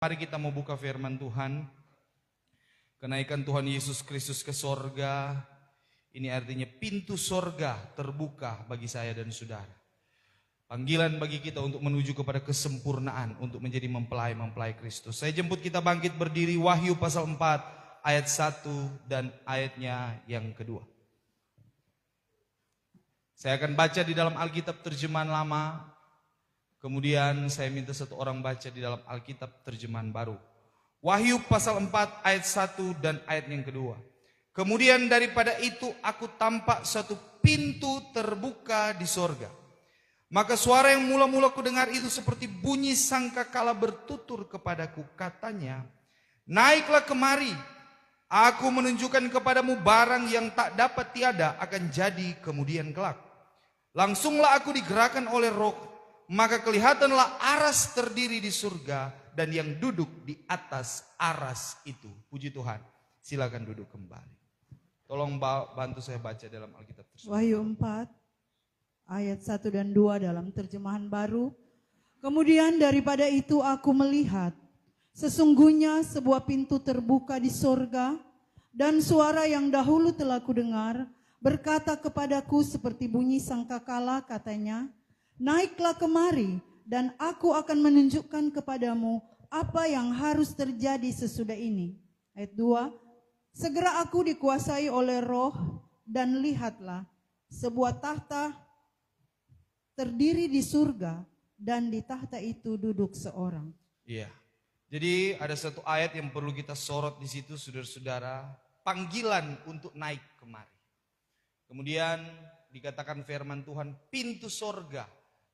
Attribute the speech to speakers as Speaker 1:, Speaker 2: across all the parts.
Speaker 1: Mari kita mau buka firman Tuhan. Kenaikan Tuhan Yesus Kristus ke sorga. Ini artinya pintu sorga terbuka bagi saya dan saudara. Panggilan bagi kita untuk menuju kepada kesempurnaan. Untuk menjadi mempelai Kristus. Saya jemput kita bangkit berdiri. Wahyu pasal 4 ayat 1 dan ayatnya yang kedua. Saya akan baca di dalam Alkitab terjemahan lama. Kemudian saya minta satu orang baca di dalam Alkitab terjemahan baru. Wahyu pasal 4 ayat 1 dan ayat yang kedua. Kemudian daripada itu aku tampak satu pintu terbuka di sorga. Maka suara yang mula-mula ku dengar itu seperti bunyi sangkakala bertutur kepadaku. Katanya, naiklah kemari. Aku menunjukkan kepadamu barang yang tak dapat tiada akan jadi kemudian kelak. Langsunglah aku digerakkan oleh Roh. Maka kelihatanlah aras terdiri di surga dan yang duduk di atas aras itu. Puji Tuhan. Silakan duduk kembali. Tolong bantu saya baca dalam Alkitab tersebut.
Speaker 2: Wahyu 4 ayat 1 dan 2 dalam terjemahan baru. Kemudian daripada itu aku melihat sesungguhnya sebuah pintu terbuka di sorga dan suara yang dahulu telah kudengar berkata kepadaku seperti bunyi sangkakala, katanya, naiklah kemari dan aku akan menunjukkan kepadamu apa yang harus terjadi sesudah ini. Ayat 2, segera aku dikuasai oleh Roh dan lihatlah sebuah tahta terdiri di surga dan di tahta itu duduk seorang.
Speaker 1: Iya. Jadi ada satu ayat yang perlu kita sorot di situ, saudara-saudara, panggilan untuk naik kemari. Kemudian dikatakan firman Tuhan, pintu sorga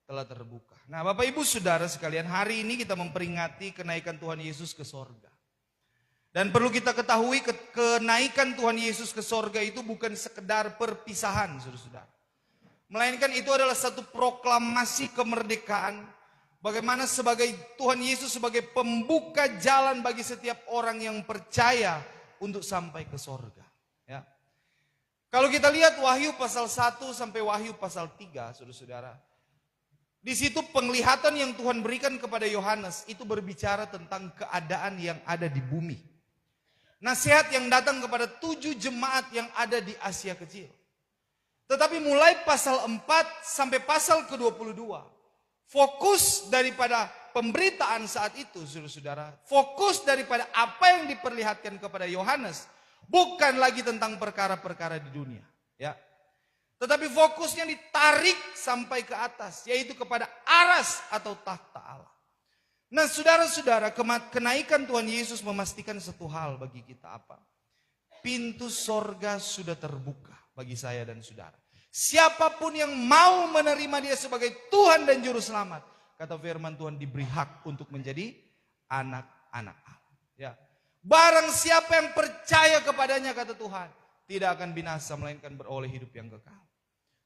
Speaker 1: telah terbuka. Nah, Bapak Ibu Saudara sekalian, hari ini kita memperingati kenaikan Tuhan Yesus ke sorga. Dan perlu kita ketahui kenaikan Tuhan Yesus ke sorga itu bukan sekedar perpisahan, saudara-saudara. Melainkan itu adalah satu proklamasi kemerdekaan. Bagaimana sebagai Tuhan Yesus sebagai pembuka jalan bagi setiap orang yang percaya untuk sampai ke sorga. Ya. Kalau kita lihat Wahyu pasal 1 sampai Wahyu pasal 3, saudara-saudara. Di situ penglihatan yang Tuhan berikan kepada Yohanes itu berbicara tentang keadaan yang ada di bumi. Nasihat yang datang kepada 7 jemaat yang ada di Asia Kecil. Tetapi mulai pasal 4 sampai pasal ke-22, fokus daripada pemberitaan saat itu, saudara-saudara, fokus daripada apa yang diperlihatkan kepada Yohanes bukan lagi tentang perkara-perkara di dunia, ya. Tetapi fokusnya ditarik sampai ke atas, yaitu kepada aras atau tahta Allah. Nah, saudara-saudara, kenaikan Tuhan Yesus memastikan satu hal bagi kita apa? Pintu sorga sudah terbuka bagi saya dan saudara. Siapapun yang mau menerima dia sebagai Tuhan dan Juru Selamat, kata firman Tuhan, diberi hak untuk menjadi anak-anak Allah. Ya. Barang siapa yang percaya kepadanya, kata Tuhan, tidak akan binasa melainkan beroleh hidup yang kekal.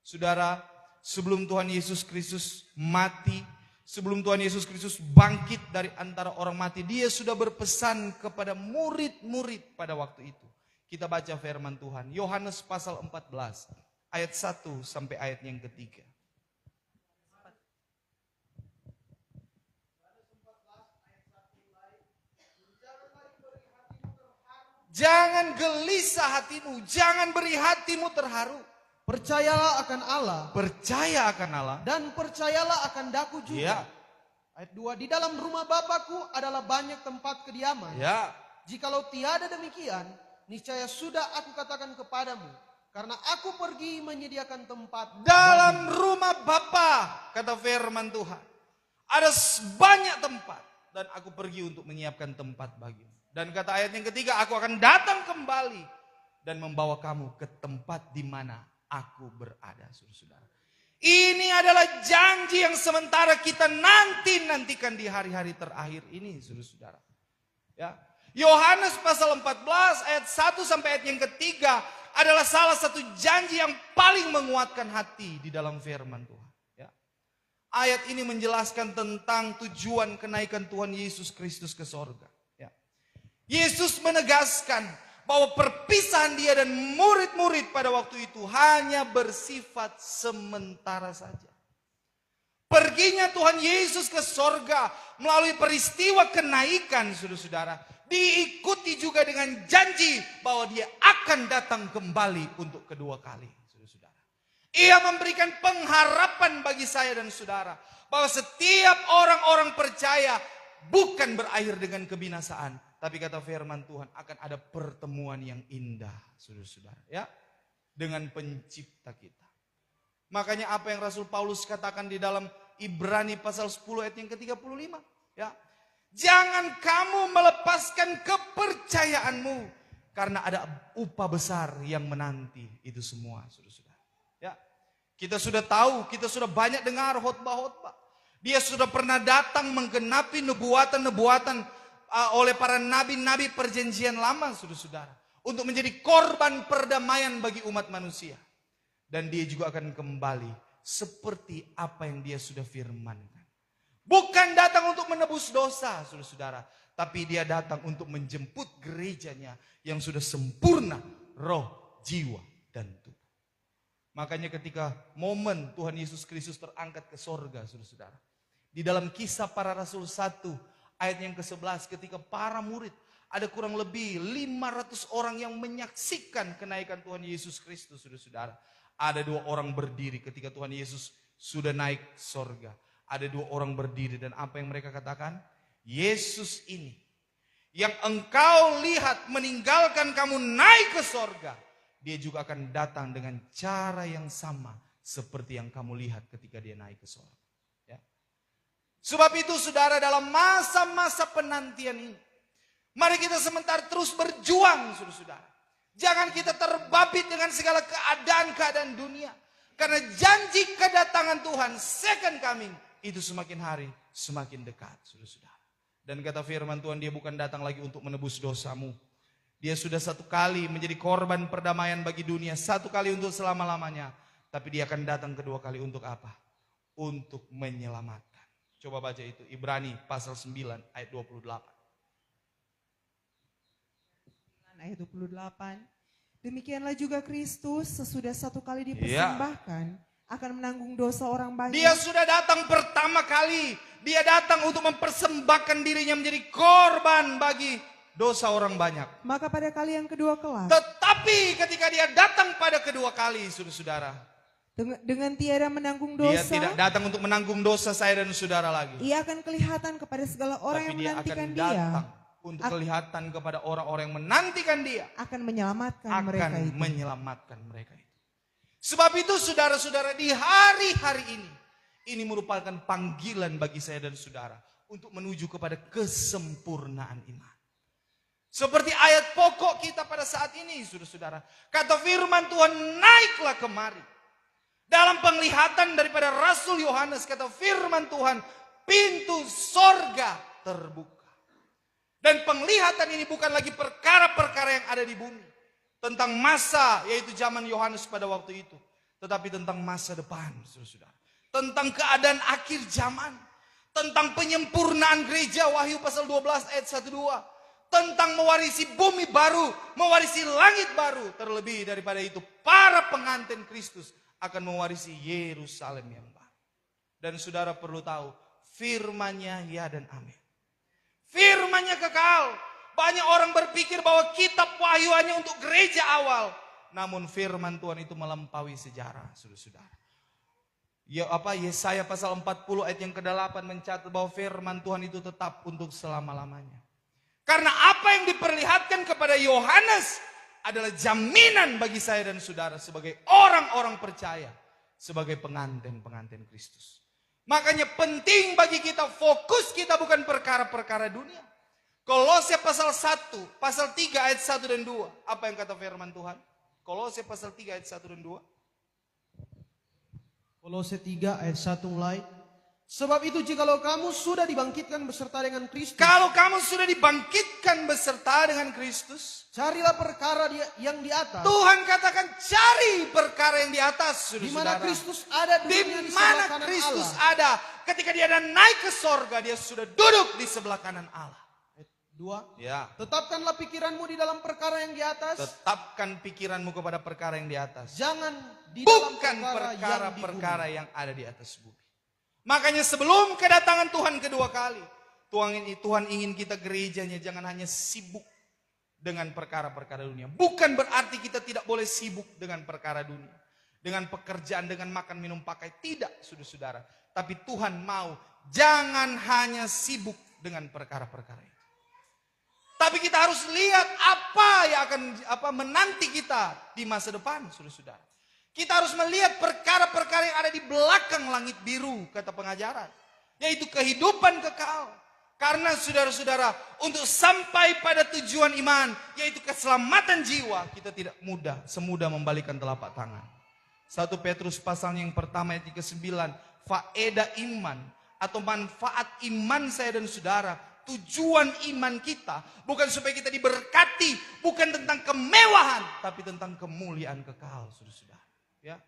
Speaker 1: Saudara, sebelum Tuhan Yesus Kristus mati, sebelum Tuhan Yesus Kristus bangkit dari antara orang mati, dia sudah berpesan kepada murid-murid pada waktu itu. Kita baca firman Tuhan, Yohanes pasal 14, ayat 1 sampai ayat yang ketiga. Jangan gelisah hatimu, jangan beri hatimu terharu.
Speaker 3: Percayalah akan Allah.
Speaker 1: Percaya akan Allah.
Speaker 3: Dan percayalah akan daku juga.
Speaker 1: Ya.
Speaker 3: Ayat 2, di dalam rumah Bapakku adalah banyak tempat kediaman.
Speaker 1: Ya.
Speaker 3: Jikalau tiada demikian, niscaya sudah aku katakan kepadamu. Karena aku pergi menyediakan tempat.
Speaker 1: Dalam rumah Bapa, kata firman Tuhan, ada banyak tempat. Dan aku pergi untuk menyiapkan tempat bagimu. Dan kata ayat yang ketiga, aku akan datang kembali dan membawa kamu ke tempat di mana aku berada, saudara-saudara. Ini adalah janji yang sementara kita nantikan di hari-hari terakhir ini, saudara-saudara. Ya. Yohanes pasal 14 ayat 1 sampai ayat yang ketiga adalah salah satu janji yang paling menguatkan hati di dalam firman Tuhan. Ya. Ayat ini menjelaskan tentang tujuan kenaikan Tuhan Yesus Kristus ke sorga. Ya. Yesus menegaskan bahwa perpisahan dia dan murid-murid pada waktu itu hanya bersifat sementara saja. Perginya Tuhan Yesus ke sorga melalui peristiwa kenaikan, saudara-saudara, diikuti juga dengan janji bahwa dia akan datang kembali untuk kedua kali, saudara-saudara. Ia memberikan pengharapan bagi saya dan saudara bahwa setiap orang-orang percaya bukan berakhir dengan kebinasaan, tapi kata firman Tuhan akan ada pertemuan yang indah, saudara-saudara, ya, dengan pencipta kita. Makanya apa yang Rasul Paulus katakan di dalam Ibrani pasal 10 ayat yang ke-35, ya. Jangan kamu melepaskan kepercayaanmu karena ada upah besar yang menanti itu semua, saudara-saudara. Ya. Kita sudah tahu, kita sudah banyak dengar khotbah-khotbah. Dia sudah pernah datang menggenapi nubuatan-nubuatan oleh para nabi-nabi perjanjian lama, saudara-saudara, untuk menjadi korban perdamaian bagi umat manusia. Dan dia juga akan kembali seperti apa yang dia sudah firmankan. Bukan datang untuk menebus dosa, saudara-saudara, tapi dia datang untuk menjemput gerejanya yang sudah sempurna roh, jiwa, dan tubuh. Makanya ketika momen Tuhan Yesus Kristus terangkat ke sorga, saudara-saudara, di dalam Kisah Para Rasul 1 ayat yang ke-11, ketika para murid, ada kurang lebih 500 orang yang menyaksikan kenaikan Tuhan Yesus Kristus, saudara-saudara. Ada 2 orang berdiri ketika Tuhan Yesus sudah naik sorga. Ada 2 orang berdiri dan apa yang mereka katakan? Yesus ini yang engkau lihat meninggalkan kamu naik ke sorga, dia juga akan datang dengan cara yang sama seperti yang kamu lihat ketika dia naik ke sorga. Ya. Sebab itu saudara, dalam masa-masa penantian ini, mari kita sementara terus berjuang, saudara-saudara. Jangan kita terbabit dengan segala keadaan-keadaan dunia. Karena janji kedatangan Tuhan, second coming, itu semakin hari semakin dekat, saudara-saudara. Dan kata firman Tuhan, dia bukan datang lagi untuk menebus dosamu. Dia sudah 1 kali menjadi korban perdamaian bagi dunia, 1 kali untuk selama-lamanya. Tapi dia akan datang kedua kali untuk apa? Untuk menyelamatkan. Coba baca itu, Ibrani pasal 9 ayat 28.
Speaker 4: Ayat 28. Demikianlah juga Kristus sesudah 1 kali dipersembahkan akan menanggung dosa orang banyak.
Speaker 1: Dia sudah datang pertama kali. Dia datang untuk mempersembahkan dirinya menjadi korban bagi dosa orang banyak.
Speaker 4: Maka pada kali yang kedua kelak,
Speaker 1: Tetapi ketika dia datang pada kedua kali, saudara-saudara,
Speaker 4: dengan tiada menanggung
Speaker 1: dia
Speaker 4: dosa,
Speaker 1: tidak datang untuk menanggung dosa saya dan saudara lagi.
Speaker 4: ia akan kelihatan kepada segala orang
Speaker 1: Tapi
Speaker 4: yang
Speaker 1: dia
Speaker 4: menantikan
Speaker 1: akan
Speaker 4: dia.
Speaker 1: datang untuk kelihatan kepada orang-orang yang menantikan dia.
Speaker 4: Akan menyelamatkan mereka
Speaker 1: Akan
Speaker 4: itu.
Speaker 1: menyelamatkan mereka itu. Sebab itu saudara-saudara, di hari-hari ini merupakan panggilan bagi saya dan saudara untuk menuju kepada kesempurnaan iman. Seperti ayat pokok kita pada saat ini, saudara-saudara. Kata firman Tuhan, naiklah kemari. Dalam penglihatan daripada Rasul Yohanes, kata firman Tuhan, pintu sorga terbuka. Dan penglihatan ini bukan lagi perkara-perkara yang ada di bumi. Tentang masa, yaitu zaman Yohanes pada waktu itu. Tetapi tentang masa depan, saudara-saudara. Tentang keadaan akhir zaman. Tentang penyempurnaan gereja, Wahyu pasal 12 ayat 1-2. Tentang mewarisi bumi baru, mewarisi langit baru. Terlebih daripada itu, para pengantin Kristus akan mewarisi Yerusalem yang baru. Dan saudara perlu tahu, firman-Nya ya dan amin. Firman-Nya kekal. Banyak orang berpikir bahwa kitab Wahyu hanya untuk gereja awal. Namun firman Tuhan itu melampaui sejarah, saudara-saudara. Yesaya pasal 40 ayat yang ke-8 mencatat bahwa firman Tuhan itu tetap untuk selama-lamanya. Karena apa yang diperlihatkan kepada Yohanes adalah jaminan bagi saya dan saudara sebagai orang-orang percaya, sebagai pengantin-pengantin Kristus. Makanya penting bagi kita, fokus kita bukan perkara-perkara dunia. Kolose pasal 1, pasal 3 ayat 1 dan 2. Apa yang kata firman Tuhan? Kolose pasal 3 ayat 1 dan 2.
Speaker 3: Kolose 3 ayat 1 mulai. Sebab itu jikalau kamu sudah dibangkitkan beserta dengan Kristus.
Speaker 1: Kalau kamu sudah dibangkitkan beserta dengan Kristus,
Speaker 3: carilah perkara yang di atas.
Speaker 1: Tuhan katakan cari perkara yang di atas,
Speaker 3: Di mana
Speaker 1: saudara.
Speaker 3: Kristus ada
Speaker 1: Di
Speaker 3: duduknya di sebelah
Speaker 1: mana
Speaker 3: kanan
Speaker 1: Kristus
Speaker 3: Allah.
Speaker 1: ada. Ketika dia ada naik ke sorga, dia sudah duduk di sebelah kanan Allah.
Speaker 3: Ayat 2.
Speaker 1: Ya.
Speaker 3: Tetapkanlah pikiranmu di dalam perkara yang di atas.
Speaker 1: Tetapkan pikiranmu kepada perkara yang di atas.
Speaker 3: Jangan di dalam
Speaker 1: Bukan
Speaker 3: perkara yang di bumi.
Speaker 1: perkara-perkara yang ada di atas bumi. Makanya sebelum kedatangan Tuhan kedua kali, Tuhan ingin kita gerejanya jangan hanya sibuk dengan perkara-perkara dunia. Bukan berarti kita tidak boleh sibuk dengan perkara dunia. Dengan pekerjaan, dengan makan, minum, pakai. Tidak, saudara-saudara. Tapi Tuhan mau jangan hanya sibuk dengan perkara-perkara itu. Tapi kita harus lihat apa yang akan menanti kita di masa depan, saudara-saudara. Kita harus melihat perkara-perkara yang ada di belakang langit biru, kata pengajaran. Yaitu kehidupan kekal. Karena saudara-saudara, untuk sampai pada tujuan iman, yaitu keselamatan jiwa, kita tidak semudah membalikan telapak tangan. 1 Petrus pasal yang pertama ayat 39, faedah iman atau manfaat iman saya dan saudara, tujuan iman kita bukan supaya kita diberkati, bukan tentang kemewahan, tapi tentang kemuliaan kekal, saudara-saudara. Ya,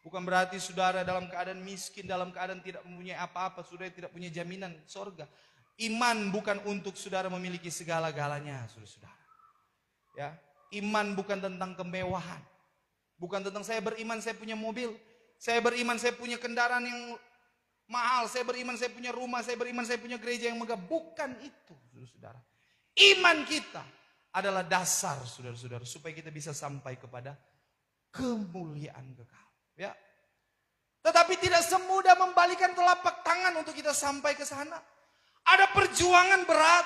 Speaker 1: bukan berarti saudara dalam keadaan miskin, dalam keadaan tidak mempunyai apa-apa, saudara tidak punya jaminan sorga. Iman bukan untuk saudara memiliki segala-galanya, saudara-saudara. Ya, iman bukan tentang kemewahan. Bukan tentang saya beriman saya punya mobil, saya beriman saya punya kendaraan yang mahal, saya beriman saya punya rumah, saya beriman saya punya gereja yang megah. Bukan itu, saudara-saudara. Iman kita adalah dasar, saudara-saudara, supaya kita bisa sampai kepada kemuliaan kekal. Ya. Tetapi tidak semudah membalikan telapak tangan untuk kita sampai ke sana. Ada perjuangan berat,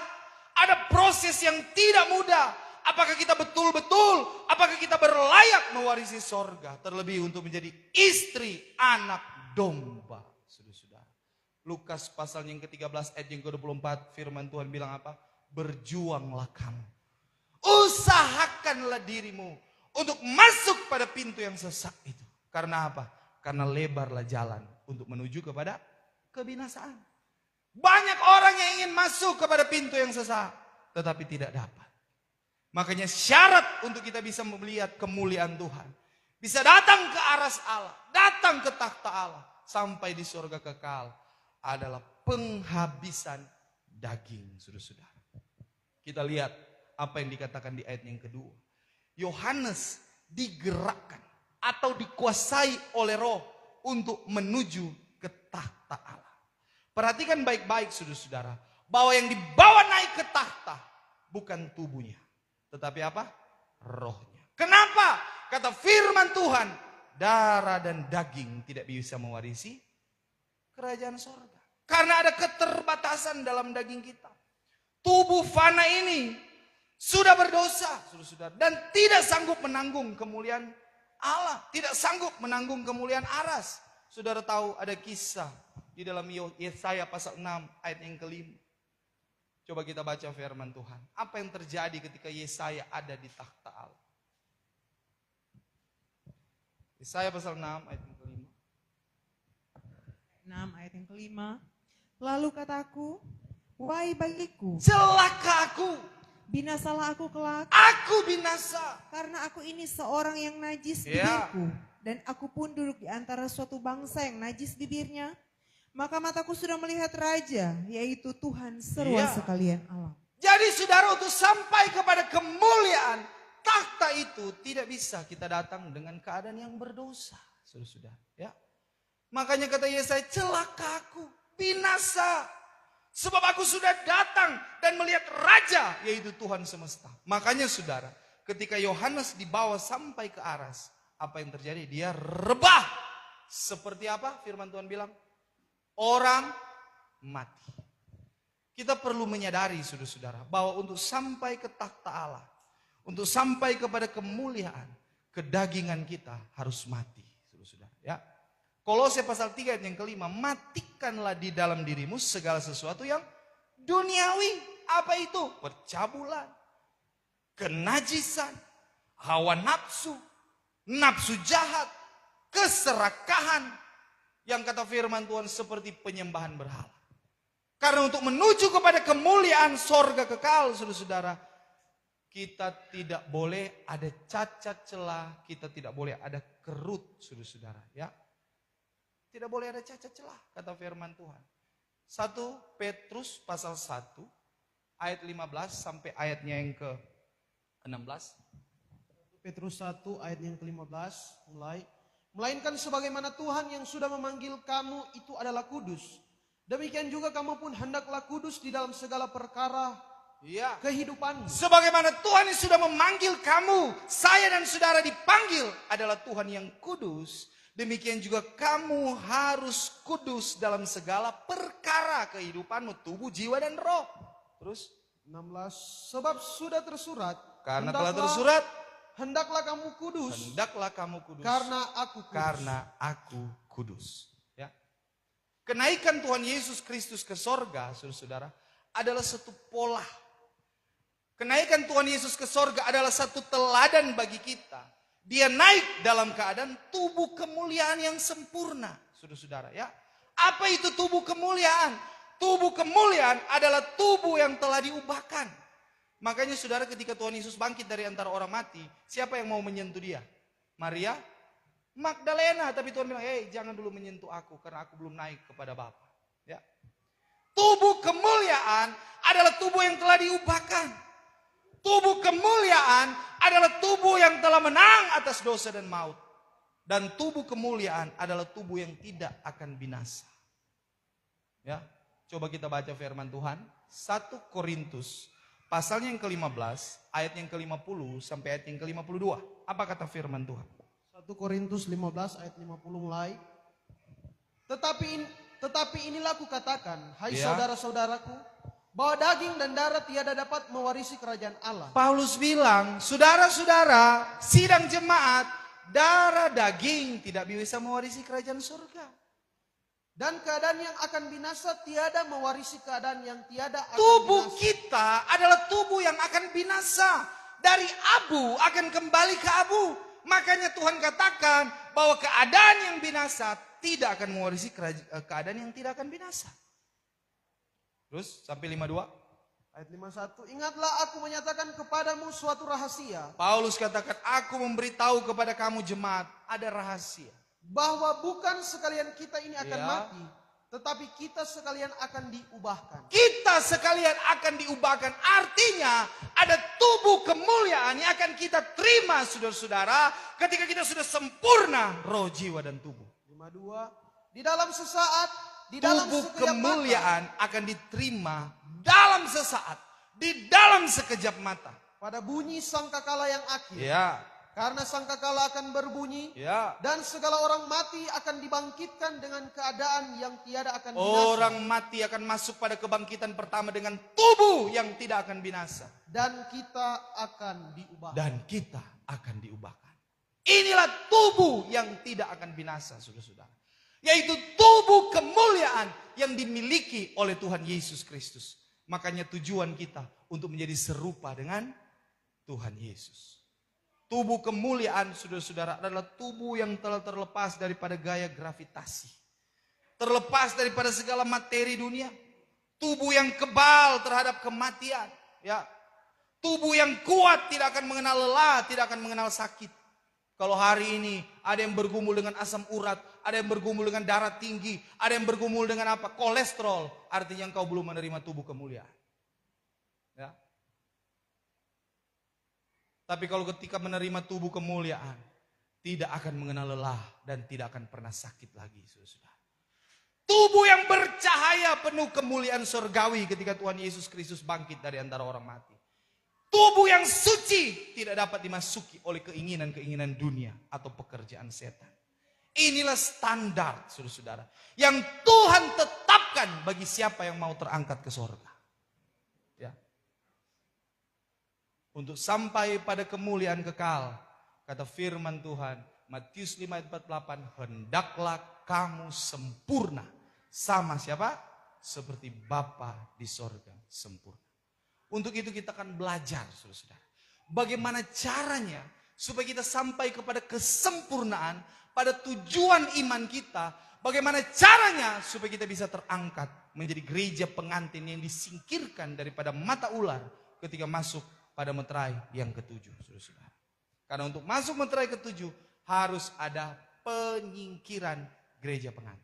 Speaker 1: ada proses yang tidak mudah. Apakah kita betul-betul, apakah kita berlayak mewarisi sorga, terlebih untuk menjadi istri anak domba, saudara-saudara. Lukas pasal yang ke-13 ayat yang ke-24, firman Tuhan bilang apa? Berjuanglah kamu, usahakanlah dirimu untuk masuk pada pintu yang sesak itu. Karena apa? Karena lebarlah jalan untuk menuju kepada kebinasaan. Banyak orang yang ingin masuk kepada pintu yang sesak, tetapi tidak dapat. Makanya syarat untuk kita bisa melihat kemuliaan Tuhan, bisa datang ke aras Allah, datang ke takhta Allah, sampai di surga kekal, adalah penghabisan daging, saudara-saudara. Kita lihat apa yang dikatakan di ayat yang kedua. Yohanes digerakkan atau dikuasai oleh Roh untuk menuju ke takhta Allah. Perhatikan baik-baik, saudara-saudara, bahwa yang dibawa naik ke takhta bukan tubuhnya, tetapi apa? Rohnya. Kenapa? Kata firman Tuhan, darah dan daging tidak bisa mewarisi kerajaan sorga. Karena ada keterbatasan dalam daging kita. Tubuh fana ini sudah berdosa, saudara-saudara, dan tidak sanggup menanggung kemuliaan Allah, tidak sanggup menanggung kemuliaan aras. Saudara tahu ada kisah di dalam Yesaya pasal 6 ayat yang ke-5. Coba kita baca firman Tuhan. Apa yang terjadi ketika Yesaya ada di takhta Allah? Yesaya pasal 6 ayat yang ke-5.
Speaker 4: 6 ayat yang ke-5. Lalu kataku, wahai bagiku,
Speaker 1: celaka aku,
Speaker 4: binasalah aku kelak.
Speaker 1: Aku binasa.
Speaker 4: Karena aku ini seorang yang najis bibirku. Dan aku pun duduk di antara suatu bangsa yang najis bibirnya. Maka mataku sudah melihat Raja, yaitu Tuhan seruan sekalian alam.
Speaker 1: Jadi saudara, untuk sampai kepada kemuliaan takhta itu tidak bisa kita datang dengan keadaan yang berdosa. Saudara-saudara, ya. Makanya kata Yesaya, celaka aku, binasa. Sebab aku sudah datang dan melihat Raja, yaitu Tuhan semesta. Makanya saudara, ketika Yohanes dibawa sampai ke aras, apa yang terjadi? Dia rebah. Seperti apa firman Tuhan bilang? Orang mati. Kita perlu menyadari, saudara-saudara, bahwa untuk sampai ke takhta Allah, untuk sampai kepada kemuliaan, kedagingan kita harus mati, saudara-saudara. Ya. Kolose pasal 3 ayat yang ke-5, matikanlah di dalam dirimu segala sesuatu yang duniawi. Apa itu? Percabulan, kenajisan, hawa nafsu, nafsu jahat, keserakahan. Yang kata firman Tuhan seperti penyembahan berhala. Karena untuk menuju kepada kemuliaan sorga kekal, saudara-saudara, kita tidak boleh ada cacat celah, kita tidak boleh ada kerut, saudara-saudara. Ya. Tidak boleh ada cacat celah, kata firman Tuhan. 1 Petrus pasal 1 ayat 15 sampai ayatnya yang ke-16.
Speaker 3: Petrus 1 ayat yang ke-15 mulai. melainkan sebagaimana Tuhan yang sudah memanggil kamu itu adalah kudus. Demikian juga kamu pun hendaklah kudus di dalam segala perkara
Speaker 1: Iya.
Speaker 3: kehidupanmu.
Speaker 1: Sebagaimana Tuhan yang sudah memanggil kamu, saya dan saudara dipanggil adalah Tuhan yang kudus. Demikian juga kamu harus kudus dalam segala perkara kehidupanmu, tubuh, jiwa, dan roh. Terus?
Speaker 3: 16. Sebab sudah tersurat.
Speaker 1: Karena telah tersurat,
Speaker 3: hendaklah kamu kudus.
Speaker 1: hendaklah kamu kudus.
Speaker 3: Karena aku kudus.
Speaker 1: Karena aku kudus. Ya. Kenaikan Tuhan Yesus Kristus ke sorga, saudara-saudara, adalah satu pola. Kenaikan Tuhan Yesus ke sorga adalah satu teladan bagi kita. Dia naik dalam keadaan tubuh kemuliaan yang sempurna, saudara-saudara. Ya. Apa itu tubuh kemuliaan? Tubuh kemuliaan adalah tubuh yang telah diubahkan. Makanya saudara, ketika Tuhan Yesus bangkit dari antara orang mati, siapa yang mau menyentuh dia? Maria Magdalena. Tapi Tuhan bilang, jangan dulu menyentuh aku karena aku belum naik kepada Bapa. Ya. Tubuh kemuliaan adalah tubuh yang telah diubahkan. Tubuh kemuliaan adalah tubuh yang telah menang atas dosa dan maut. Dan tubuh kemuliaan adalah tubuh yang tidak akan binasa. Ya, coba kita baca firman Tuhan. 1 Korintus pasalnya yang ke-15, ayat yang ke-50 sampai ayat yang ke-52. Apa kata firman Tuhan?
Speaker 3: 1 Korintus 15 ayat 50 mulai. Tetapi inilah aku katakan, hai
Speaker 1: Ya.
Speaker 3: saudara-saudaraku, bahwa daging dan darah tiada dapat mewarisi kerajaan Allah.
Speaker 1: Paulus bilang, saudara-saudara, sidang jemaat, darah daging tidak bisa mewarisi kerajaan surga.
Speaker 3: Dan keadaan yang akan binasa tiada mewarisi keadaan yang tiada akan
Speaker 1: Tubuh
Speaker 3: binasa.
Speaker 1: kita adalah tubuh yang akan binasa. Dari abu akan kembali ke abu. Makanya Tuhan katakan bahwa keadaan yang binasa tidak akan mewarisi keadaan yang tidak akan binasa. Terus sampai 52.
Speaker 3: Ayat 51, ingatlah aku menyatakan kepadamu suatu rahasia.
Speaker 1: Paulus katakan, aku memberitahu kepada kamu jemaat, ada rahasia.
Speaker 3: Bahwa bukan sekalian kita ini akan
Speaker 1: Ya.
Speaker 3: mati, tetapi kita sekalian akan diubahkan.
Speaker 1: Kita sekalian akan diubahkan. Artinya ada tubuh kemuliaan yang akan kita terima, saudara-saudara, ketika kita sudah sempurna roh, jiwa, dan tubuh.
Speaker 3: 52, di dalam sesaat, di dalam
Speaker 1: Tubuh
Speaker 3: sekejap
Speaker 1: kemuliaan akan diterima dalam sesaat, di dalam sekejap mata.
Speaker 3: mata, pada bunyi sangkakala yang akhir.
Speaker 1: Ya,
Speaker 3: Karena sangkakala akan berbunyi,
Speaker 1: ya.
Speaker 3: dan segala orang mati akan dibangkitkan dengan keadaan yang tiada akan binasa.
Speaker 1: Orang mati akan masuk pada kebangkitan pertama dengan tubuh yang tidak akan binasa.
Speaker 3: Dan kita akan diubahkan.
Speaker 1: Dan kita akan diubahkan. Inilah tubuh yang tidak akan binasa, saudara-saudara. Yaitu tubuh kemuliaan yang dimiliki oleh Tuhan Yesus Kristus. Makanya tujuan kita untuk menjadi serupa dengan Tuhan Yesus. Tubuh kemuliaan, saudara-saudara, adalah tubuh yang telah terlepas daripada gaya gravitasi. Terlepas daripada segala materi dunia. Tubuh yang kebal terhadap kematian. Ya. Tubuh yang kuat tidak akan mengenal lelah, tidak akan mengenal sakit. Kalau hari ini ada yang bergumul dengan asam urat, ada yang bergumul dengan darah tinggi, ada yang bergumul dengan apa? Kolesterol. Artinya engkau belum menerima tubuh kemuliaan. Ya. Tapi kalau ketika menerima tubuh kemuliaan, tidak akan mengenal lelah dan tidak akan pernah sakit lagi, saudara-saudara. Tubuh yang bercahaya penuh kemuliaan surgawi ketika Tuhan Yesus Kristus bangkit dari antara orang mati. Tubuh yang suci tidak dapat dimasuki oleh keinginan-keinginan dunia atau pekerjaan setan. Inilah standar, saudara-saudara, yang Tuhan tetapkan bagi siapa yang mau terangkat ke surga. Ya. Untuk sampai pada kemuliaan kekal, kata firman Tuhan, Matius 5 ayat 48, hendaklah kamu sempurna. Sama siapa? Seperti Bapa di sorga sempurna. Untuk itu kita akan belajar, saudara-saudara. Bagaimana caranya supaya kita sampai kepada kesempurnaan pada tujuan iman kita. Bagaimana caranya supaya kita bisa terangkat menjadi gereja pengantin yang disingkirkan daripada mata ular ketika masuk pada meterai yang ketujuh, saudara-saudara. Karena untuk masuk meterai ketujuh harus ada penyingkiran gereja pengantin.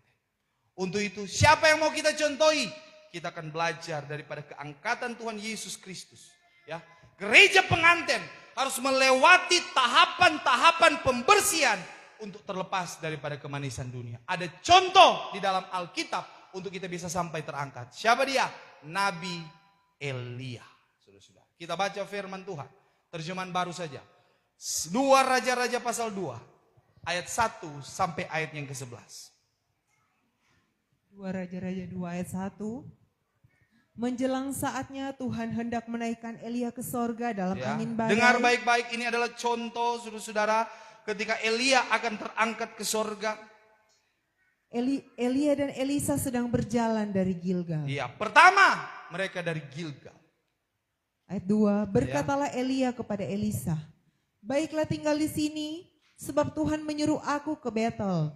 Speaker 1: Untuk itu siapa yang mau kita contohi? Kita akan belajar daripada keangkatan Tuhan Yesus Kristus. Ya, gereja pengantin harus melewati tahapan-tahapan pembersihan untuk terlepas daripada kemanisan dunia. Ada contoh di dalam Alkitab untuk kita bisa sampai terangkat. Siapa dia? Nabi Elia. Saudara-saudara, kita baca firman Tuhan. Terjemahan baru saja. 2 Raja-Raja pasal 2. Ayat 1 sampai ayat yang ke-11.
Speaker 4: 2 Raja-Raja 2 ayat 1. Menjelang saatnya Tuhan hendak menaikkan Elia ke sorga dalam angin badai.
Speaker 1: Dengar baik-baik, ini adalah contoh saudara-saudara ketika Elia akan terangkat ke sorga.
Speaker 4: Elia dan Elisa sedang berjalan dari Gilgal.
Speaker 1: Iya, pertama mereka dari Gilgal.
Speaker 4: Ayat 2, berkatalah Elia kepada Elisa, baiklah tinggal di sini, sebab Tuhan menyuruh aku ke Betel.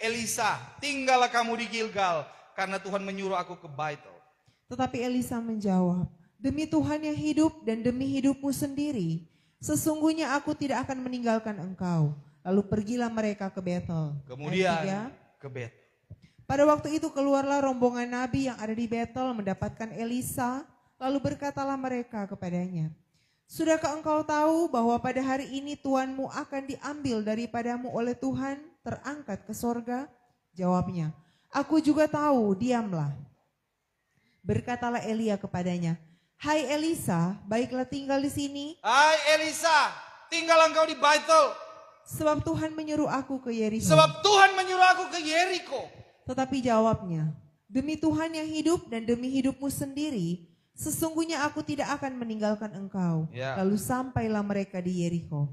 Speaker 1: Elisa, tinggallah kamu di Gilgal, karena Tuhan menyuruh aku ke Betel.
Speaker 4: Tetapi Elisa menjawab, demi Tuhan yang hidup dan demi hidupmu sendiri, sesungguhnya aku tidak akan meninggalkan engkau. Lalu pergilah mereka ke Betel.
Speaker 1: Kemudian ke Betel.
Speaker 4: Pada waktu itu keluarlah rombongan nabi yang ada di Betel mendapatkan Elisa, lalu berkatalah mereka kepadanya, sudahkah engkau tahu bahwa pada hari ini tuanmu akan diambil daripadamu oleh Tuhan, terangkat ke sorga? Jawabnya, aku juga tahu, diamlah. Berkatalah Elia kepadanya, hai Elisa, baiklah tinggal di sini.
Speaker 1: Hai Elisa, tinggal engkau di Betel.
Speaker 4: Sebab Tuhan menyuruh aku ke Yeriko.
Speaker 1: Sebab Tuhan menyuruh aku ke Yeriko.
Speaker 4: Tetapi jawabnya, demi Tuhan yang hidup dan demi hidupmu sendiri, sesungguhnya aku tidak akan meninggalkan engkau. Lalu sampailah mereka di Yeriko.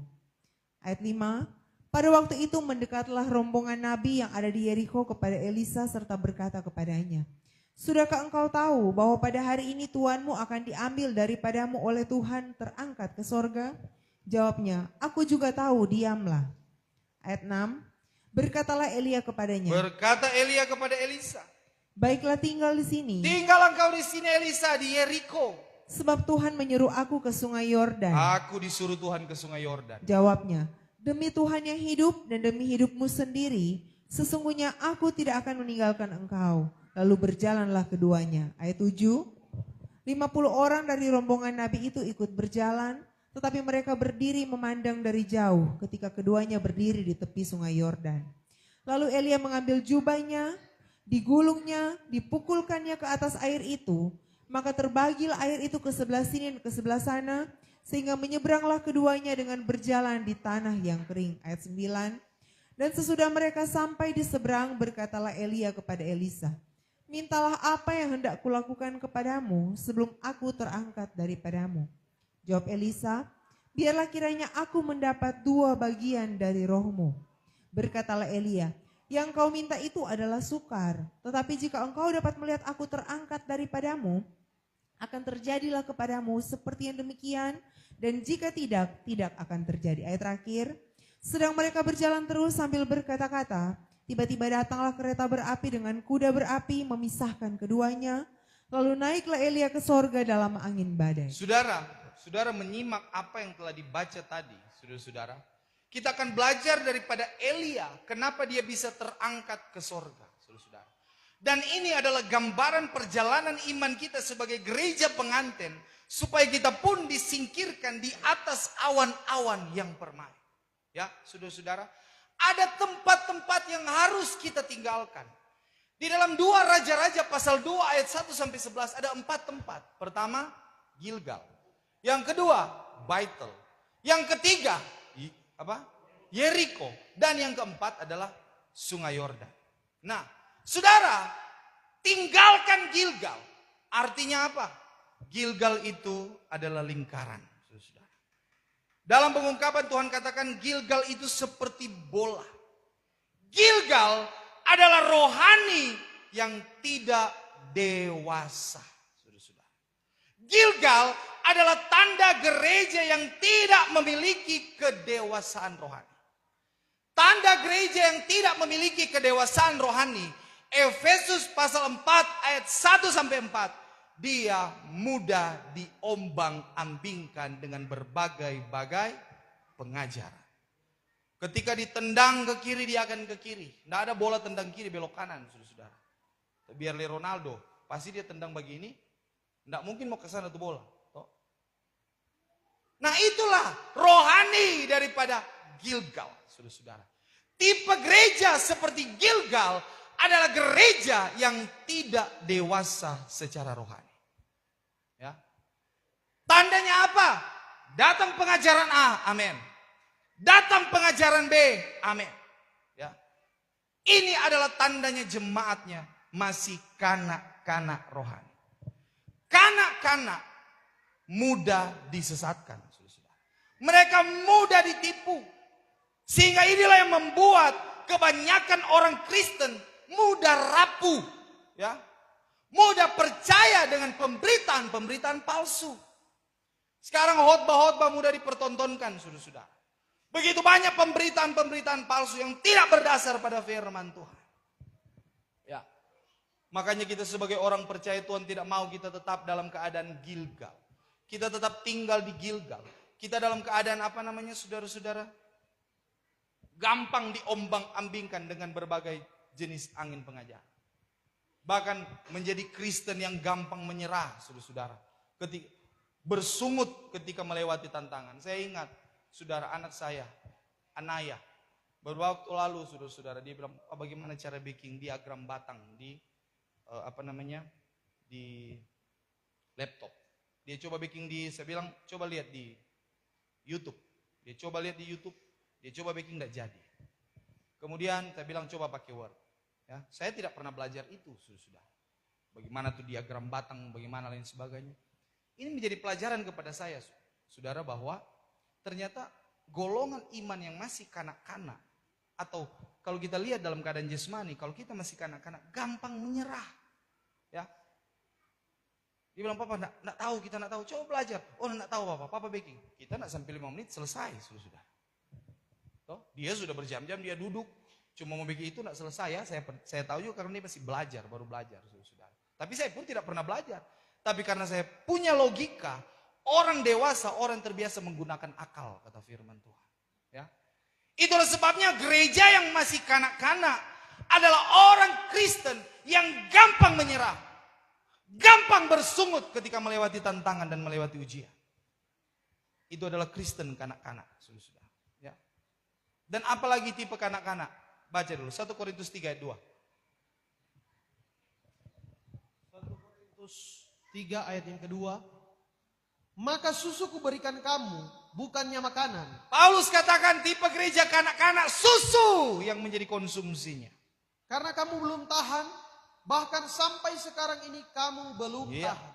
Speaker 4: Ayat 5, pada waktu itu mendekatlah rombongan nabi yang ada di Yeriko kepada Elisa serta berkata kepadanya, sudahkah engkau tahu bahwa pada hari ini tuanmu akan diambil daripadamu oleh Tuhan, terangkat ke sorga? Jawabnya, aku juga tahu, diamlah. Ayat 6, berkatalah Elia kepadanya.
Speaker 1: Berkata Elia kepada Elisa,
Speaker 4: baiklah tinggal di sini.
Speaker 1: Tinggal engkau di sini Elisa, di Yeriko.
Speaker 4: Sebab Tuhan menyuruh aku ke sungai Yordan.
Speaker 1: Aku disuruh Tuhan ke sungai Yordan.
Speaker 4: Jawabnya, demi Tuhan yang hidup dan demi hidupmu sendiri, sesungguhnya aku tidak akan meninggalkan engkau. Lalu berjalanlah keduanya. Ayat 7, 50 orang dari rombongan nabi itu ikut berjalan, tetapi mereka berdiri memandang dari jauh ketika keduanya berdiri di tepi sungai Yordan. Lalu Elia mengambil jubahnya, digulungnya, dipukulkannya ke atas air itu, maka terbagilah air itu ke sebelah sini dan ke sebelah sana, sehingga menyeberanglah keduanya dengan berjalan di tanah yang kering. Ayat 9, dan sesudah mereka sampai di seberang, berkatalah Elia kepada Elisa, mintalah apa yang hendak kulakukan kepadamu sebelum aku terangkat daripadamu. Jawab Elisa, biarlah kiranya aku mendapat 2 bagian dari rohmu. Berkatalah Elia, yang kau minta itu adalah sukar. Tetapi jika engkau dapat melihat aku terangkat daripadamu, akan terjadilah kepadamu seperti yang demikian. Dan jika tidak, tidak akan terjadi. Ayat terakhir, sedang mereka berjalan terus sambil berkata-kata, tiba-tiba datanglah kereta berapi dengan kuda berapi memisahkan keduanya. Lalu naiklah Elia ke sorga dalam angin badai.
Speaker 1: Saudara menyimak apa yang telah dibaca tadi, saudara-saudara. Kita akan belajar daripada Elia, kenapa dia bisa terangkat ke sorga, saudara-saudara. Dan ini adalah gambaran perjalanan iman kita sebagai gereja pengantin, supaya kita pun disingkirkan di atas awan-awan yang permai. Ya, saudara-saudara, ada tempat-tempat yang harus kita tinggalkan. Di dalam 2 Raja-Raja pasal 2 ayat 1 sampai 11 ada 4 tempat. Pertama, Gilgal. Yang kedua, Betel. Yang ketiga, Yeriko. Dan yang keempat adalah sungai Yordan. Nah, saudara, tinggalkan Gilgal. Artinya apa? Gilgal itu adalah lingkaran. Saudara. Dalam pengungkapan Tuhan katakan Gilgal itu seperti bola. Gilgal adalah rohani yang tidak dewasa. Saudara. Gilgal adalah tanda gereja yang tidak memiliki kedewasaan rohani. Tanda gereja yang tidak memiliki kedewasaan rohani. Efesus pasal 4 ayat 1 sampai 4. Dia mudah diombang-ambingkan dengan berbagai-bagai pengajaran. Ketika ditendang ke kiri, dia akan ke kiri. Tidak ada bola tendang kiri, belok kanan, saudara-saudara. Biar Ronaldo, pasti dia tendang begini. Tidak mungkin mau ke sana tuh bola. Nah itulah rohani daripada Gilgal, saudara-saudara. Tipe gereja seperti Gilgal adalah gereja yang tidak dewasa secara rohani. Ya. Tandanya apa? Datang pengajaran A, amin. Datang pengajaran B, amin. Ya. Ini adalah tandanya jemaatnya masih kanak-kanak rohani. Kanak-kanak mudah disesatkan. Mereka mudah ditipu. Sehingga inilah yang membuat kebanyakan orang Kristen mudah rapuh. Ya. Mudah percaya dengan pemberitaan-pemberitaan palsu. Sekarang khotbah-khotbah mudah dipertontonkan, saudara-saudara. Begitu banyak pemberitaan-pemberitaan palsu yang tidak berdasar pada firman Tuhan. Ya. Makanya kita sebagai orang percaya Tuhan tidak mau kita tetap dalam keadaan Gilgal. Kita tetap tinggal di Gilgal. Kita dalam keadaan apa namanya, saudara-saudara? Gampang diombang-ambingkan dengan berbagai jenis angin pengajaran. Bahkan menjadi Kristen yang gampang menyerah, saudara-saudara. Bersungut ketika melewati tantangan. Saya ingat, saudara, anak saya, Anaya, beberapa waktu lalu, saudara-saudara, dia bilang, oh, bagaimana cara bikin diagram batang di di laptop. Dia coba bikin saya bilang, coba lihat di YouTube. Dia coba lihat di YouTube. Dia coba bikin tidak jadi. Kemudian saya bilang coba pakai Word. Ya, saya tidak pernah belajar itu, sudah. Bagaimana tuh diagram batang, bagaimana lain sebagainya. Ini menjadi pelajaran kepada saya, saudara, bahwa ternyata golongan iman yang masih kanak-kanak, atau kalau kita lihat dalam keadaan jasmani, kalau kita masih kanak-kanak, gampang menyerah. Ya. Dia bilang, papa enggak tahu, kita enggak tahu, coba belajar. Oh, enggak tahu papa baking. Kita enggak sampai 5 menit selesai, sudah. Dia sudah berjam-jam dia duduk, cuma mau bikin itu enggak selesai ya. Saya tahu juga karena dia masih belajar, baru belajar, saudara. Tapi saya pun tidak pernah belajar. Tapi karena saya punya logika, orang dewasa, orang terbiasa menggunakan akal, kata firman Tuhan. Ya. Itulah sebabnya gereja yang masih kanak-kanak adalah orang Kristen yang gampang menyerah. Gampang bersungut ketika melewati tantangan dan melewati ujian. Itu adalah Kristen kanak-kanak, saudara. Ya. Dan apalagi tipe kanak-kanak? Baca dulu 1 Korintus 3 ayat 2.
Speaker 3: 1 Korintus 3 ayat yang kedua. Maka susu kuberikan kamu, bukannya makanan.
Speaker 1: Paulus katakan tipe gereja kanak-kanak susu yang menjadi konsumsinya.
Speaker 3: Karena kamu belum tahan, bahkan sampai sekarang ini kamu belum tahan.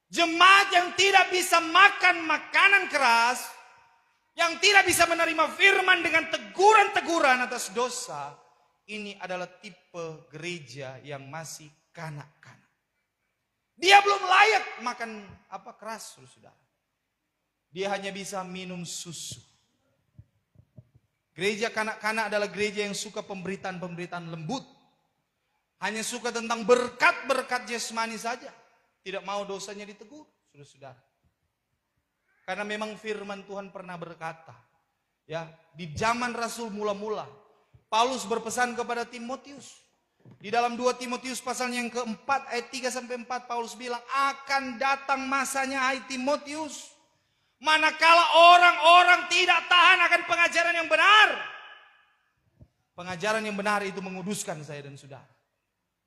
Speaker 1: Jemaat yang tidak bisa makan makanan keras, yang tidak bisa menerima firman dengan teguran-teguran atas dosa, ini adalah tipe gereja yang masih kanak-kanak. Dia belum layak makan keras, saudara. Dia hanya bisa minum susu. Gereja kanak-kanak adalah gereja yang suka pemberitaan-pemberitaan lembut. Hanya suka tentang berkat-berkat jasmani saja. Tidak mau dosanya ditegur, saudara. Karena memang firman Tuhan pernah berkata, ya, di zaman Rasul mula-mula, Paulus berpesan kepada Timotius. Di dalam 2 Timotius pasal yang keempat ayat 3-4 Paulus bilang, akan datang masanya hai Timotius, manakala orang-orang tidak tahan akan pengajaran yang benar. Pengajaran yang benar itu menguduskan saya dan saudara.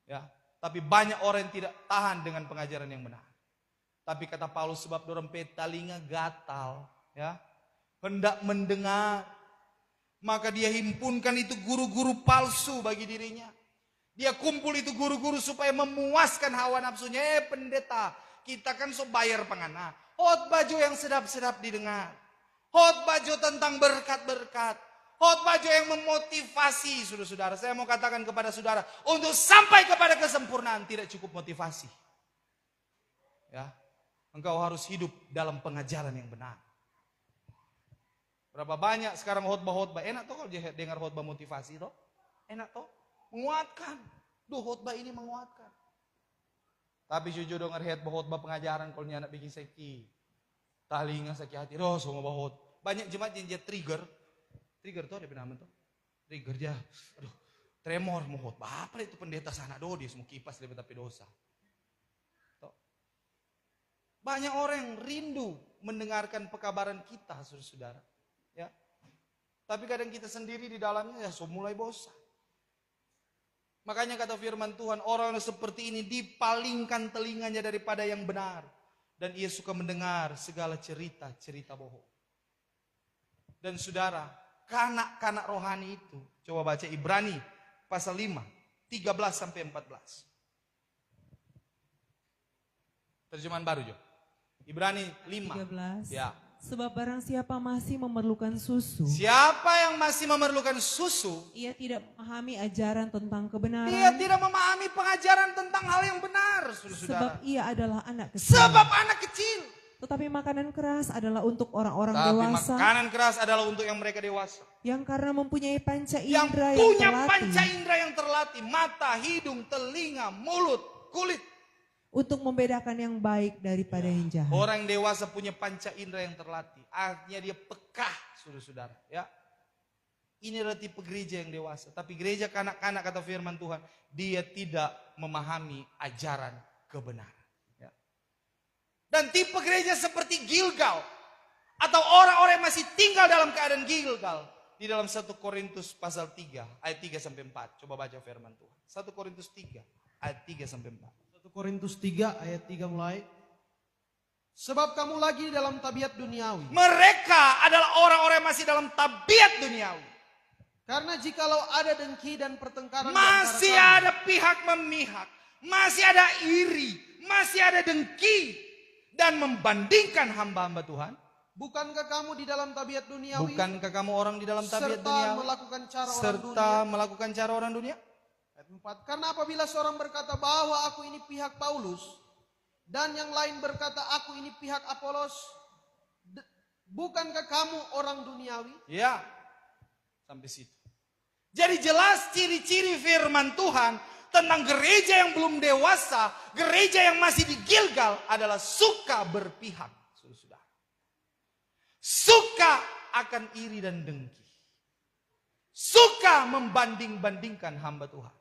Speaker 1: Ya, tapi banyak orang yang tidak tahan dengan pengajaran yang benar. Tapi kata Paulus, sebab dorang telinga gatal, ya, hendak mendengar, maka dia himpunkan itu guru-guru palsu bagi dirinya. Dia kumpul itu guru-guru supaya memuaskan hawa nafsunya. Pendeta, kita kan so bayar pengana. Khotbah yang sedap-sedap didengar. Khotbah tentang berkat-berkat. Khotbah yang memotivasi, saudara-saudara. Saya mau katakan kepada saudara, untuk sampai kepada kesempurnaan tidak cukup motivasi. Ya, engkau harus hidup dalam pengajaran yang benar. Berapa banyak sekarang khotbah-khotbah. Enak toh kalau dengar khotbah motivasi toh? Enak toh? Menguatkan. Khotbah ini menguatkan. Tapi jujur dengar khotbah pengajaran kalau anak bikin sakit. Talinga sakit hati. Semua bahot. Banyak jemaat yang dia trigger. Trigger tuh ada nama tuh. Trigger dia. Tremor mau khotbah. Apa itu pendeta sana dia semua kipas lebih tapi dosa. Tuh. Banyak orang yang rindu mendengarkan pekabaran kita, saudara-saudara. Ya. Tapi kadang kita sendiri di dalamnya ya mulai bosan. Makanya kata firman Tuhan, orang yang seperti ini dipalingkan telinganya daripada yang benar. Dan ia suka mendengar segala cerita-cerita bohong. Dan saudara, kanak-kanak rohani itu, coba baca Ibrani pasal 5, 13 sampai 14. Terjemahan baru, Jo. Ibrani 5.
Speaker 4: 13.
Speaker 1: Ya.
Speaker 4: Sebab barang siapa masih memerlukan susu,
Speaker 1: Siapa yang masih memerlukan susu,
Speaker 4: ia tidak memahami ajaran tentang kebenaran.
Speaker 1: dia tidak memahami pengajaran tentang hal yang benar,
Speaker 4: Sebab
Speaker 1: saudara.
Speaker 4: ia adalah anak kecil.
Speaker 1: Sebab anak kecil.
Speaker 4: Tetapi makanan keras adalah untuk orang-orang
Speaker 1: Tapi
Speaker 4: dewasa
Speaker 1: makanan keras adalah untuk yang mereka dewasa.
Speaker 4: yang karena mempunyai panca
Speaker 1: Yang
Speaker 4: indera yang
Speaker 1: punya
Speaker 4: terlatih
Speaker 1: panca indera yang terlatih. Mata, hidung, telinga, mulut, kulit.
Speaker 4: untuk membedakan yang baik daripada yang jahat.
Speaker 1: Orang dewasa punya panca indera yang terlatih. Artinya dia pekah, saudara-saudara. Ya. Ini adalah tipe gereja yang dewasa. Tapi gereja kanak-kanak kata firman Tuhan, dia tidak memahami ajaran kebenaran. Ya. Dan tipe gereja seperti Gilgal, atau orang-orang yang masih tinggal dalam keadaan Gilgal. Di dalam 1 Korintus pasal 3, ayat 3 sampai 4. Coba baca firman Tuhan. 1 Korintus 3, ayat 3 sampai 4.
Speaker 3: 1 Korintus 3 ayat 3 mulai. Sebab kamu lagi dalam tabiat duniawi.
Speaker 1: Mereka adalah orang-orang yang masih dalam tabiat duniawi.
Speaker 3: Karena jikalau ada dengki dan pertengkaran di
Speaker 1: Masih
Speaker 3: antara kamu,
Speaker 1: ada pihak memihak. Masih ada iri. Masih ada dengki. Dan membandingkan hamba-hamba Tuhan.
Speaker 3: bukankah kamu di dalam tabiat duniawi?
Speaker 1: Bukankah kamu orang di dalam tabiat
Speaker 3: serta
Speaker 1: duniawi?
Speaker 3: melakukan cara orang
Speaker 1: Serta
Speaker 3: dunia.
Speaker 1: melakukan cara orang dunia?
Speaker 3: Ayat 4. Karena apabila seorang berkata bahwa aku ini pihak Paulus, dan yang lain berkata aku ini pihak Apolos, bukankah kamu orang duniawi?
Speaker 1: Ya. Sampai situ. Jadi jelas ciri-ciri firman Tuhan tentang gereja yang belum dewasa, gereja yang masih di Gilgal adalah suka berpihak. Saudara-saudara. Suka akan iri dan dengki. Suka membanding-bandingkan hamba Tuhan.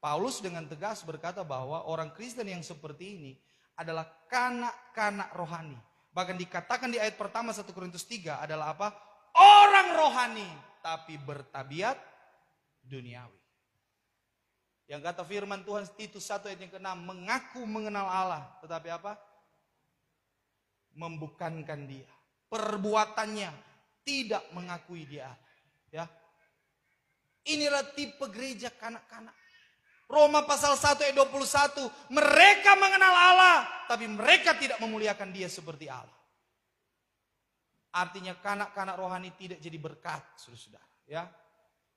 Speaker 1: Paulus dengan tegas berkata bahwa orang Kristen yang seperti ini adalah kanak-kanak rohani. Bahkan dikatakan di ayat pertama 1 Korintus 3 adalah apa? Orang rohani tapi bertabiat duniawi. Yang kata firman Tuhan Titus 1 ayat yang ke-6, mengaku mengenal Allah, tetapi apa? Membukankan dia. Perbuatannya tidak mengakui dia. Ya. Inilah tipe gereja kanak-kanak. Roma pasal 1 ayat 21, mereka mengenal Allah, tapi mereka tidak memuliakan dia seperti Allah. Artinya kanak-kanak rohani tidak jadi berkat, saudara-saudara. Ya.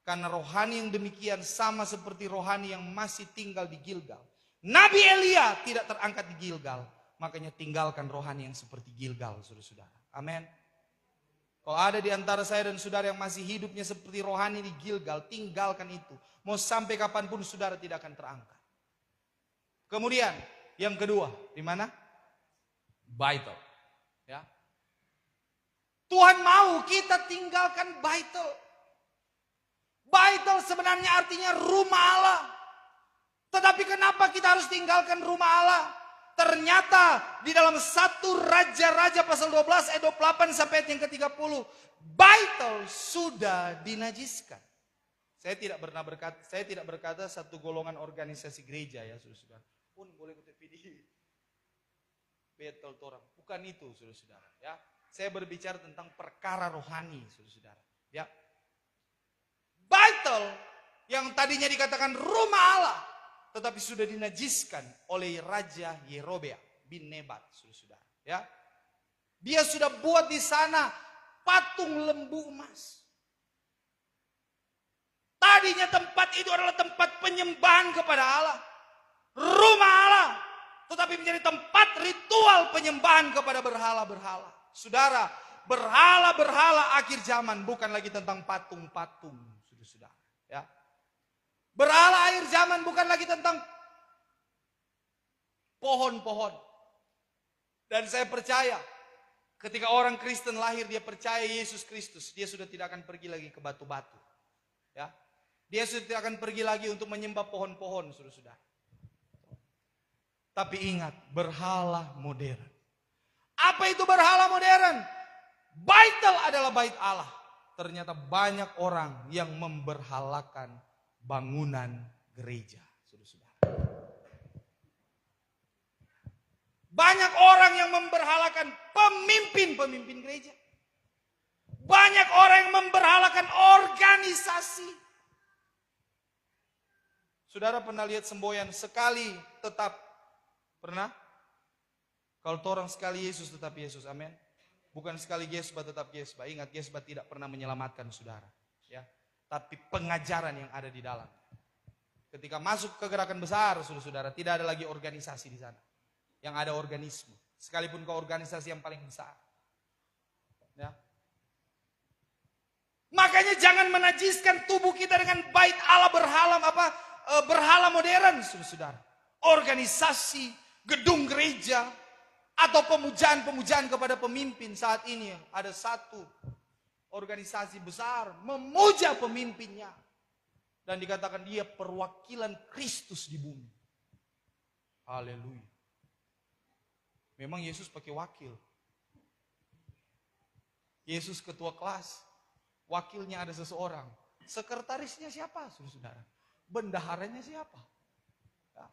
Speaker 1: Karena rohani yang demikian sama seperti rohani yang masih tinggal di Gilgal. Nabi Elia tidak terangkat di Gilgal. Makanya tinggalkan rohani yang seperti Gilgal, saudara-saudara. Amin. Kalau ada di antara saya dan saudara yang masih hidupnya seperti rohani di Gilgal, tinggalkan itu. Mau sampai kapanpun saudara tidak akan terangkat. Kemudian yang kedua, di mana? Baitel. Ya. Tuhan mau kita tinggalkan Baitel. Baitel sebenarnya artinya rumah Allah. Tetapi kenapa kita harus tinggalkan rumah Allah? Ternyata di dalam 1 Raja-Raja pasal 12 ayat 28 sampai ayat yang ke-30. Baitel sudah dinajiskan. Saya tidak berkata satu golongan organisasi gereja ya saudara-saudara. Pun boleh ikut video. Baitel orang. Bukan itu saudara-saudara. Ya. Saya berbicara tentang perkara rohani saudara-saudara. Ya. Baitel yang tadinya dikatakan rumah Allah, tetapi sudah dinajiskan oleh Raja Yerobeam bin Nebat, saudara-saudara. Ya, dia sudah buat di sana patung lembu emas. Tadinya tempat itu adalah tempat penyembahan kepada Allah, rumah Allah, tetapi menjadi tempat ritual penyembahan kepada berhala-berhala. Saudara, berhala-berhala akhir zaman bukan lagi tentang patung-patung. Saudara, ya. Berhala akhir zaman bukan lagi tentang pohon-pohon. Dan saya percaya ketika orang Kristen lahir dia percaya Yesus Kristus, dia sudah tidak akan pergi lagi ke batu-batu. Ya. Dia sudah tidak akan pergi lagi untuk menyembah pohon-pohon, saudara-saudara. Tapi ingat, berhala modern. Apa itu berhala modern? Baitul adalah bait Allah. Ternyata banyak orang yang memberhalakan bangunan gereja. Saudara-saudara. Banyak orang yang memberhalakan pemimpin-pemimpin gereja. Banyak orang yang memberhalakan organisasi. Saudara pernah lihat semboyan sekali tetap? Pernah? Kalau orang sekali Yesus tetap Yesus, amin. Bukan sekali Gesba tetap Gesba. Ingat, Gesba tidak pernah menyelamatkan saudara. Ya, tapi pengajaran yang ada di dalam. Ketika masuk ke gerakan besar, saudara-saudara, tidak ada lagi organisasi di sana. Yang ada organisme. Sekalipun ke organisasi yang paling besar. Ya. Makanya jangan menajiskan tubuh kita dengan bait Allah berhala modern, saudara. Organisasi, gedung gereja, atau pemujaan-pemujaan kepada pemimpin. Saat ini ada satu organisasi besar memuja pemimpinnya. Dan dikatakan dia perwakilan Kristus di bumi. Haleluya. Memang Yesus pakai wakil. Yesus ketua kelas. Wakilnya ada seseorang. Sekretarisnya siapa, saudara? Bendaharanya siapa? Ya.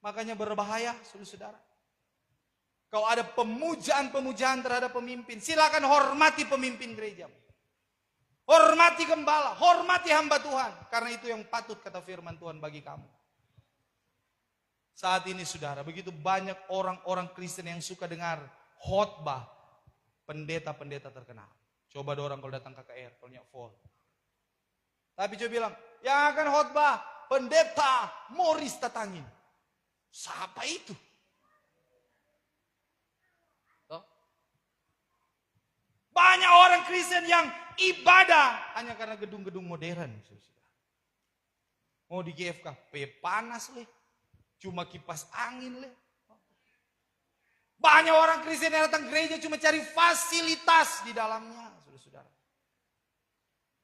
Speaker 1: Makanya berbahaya, saudara. Kalau ada pemujaan-pemujaan terhadap pemimpin, silakan hormati pemimpin gereja. Hormati gembala, hormati hamba Tuhan. Karena itu yang patut kata firman Tuhan bagi kamu. Saat ini saudara, begitu banyak orang-orang Kristen yang suka dengar khotbah pendeta-pendeta terkenal. Coba ada orang kalau datang KKR, kalau nyak full. Tapi coba bilang, yang akan khotbah pendeta Morris Tatangin. Siapa itu? Banyak orang Kristen yang ibadah hanya karena gedung-gedung modern. Mau di GFK, panas leh. Cuma kipas angin leh. Banyak orang Kristen yang datang gereja cuma cari fasilitas di dalamnya. Saudara.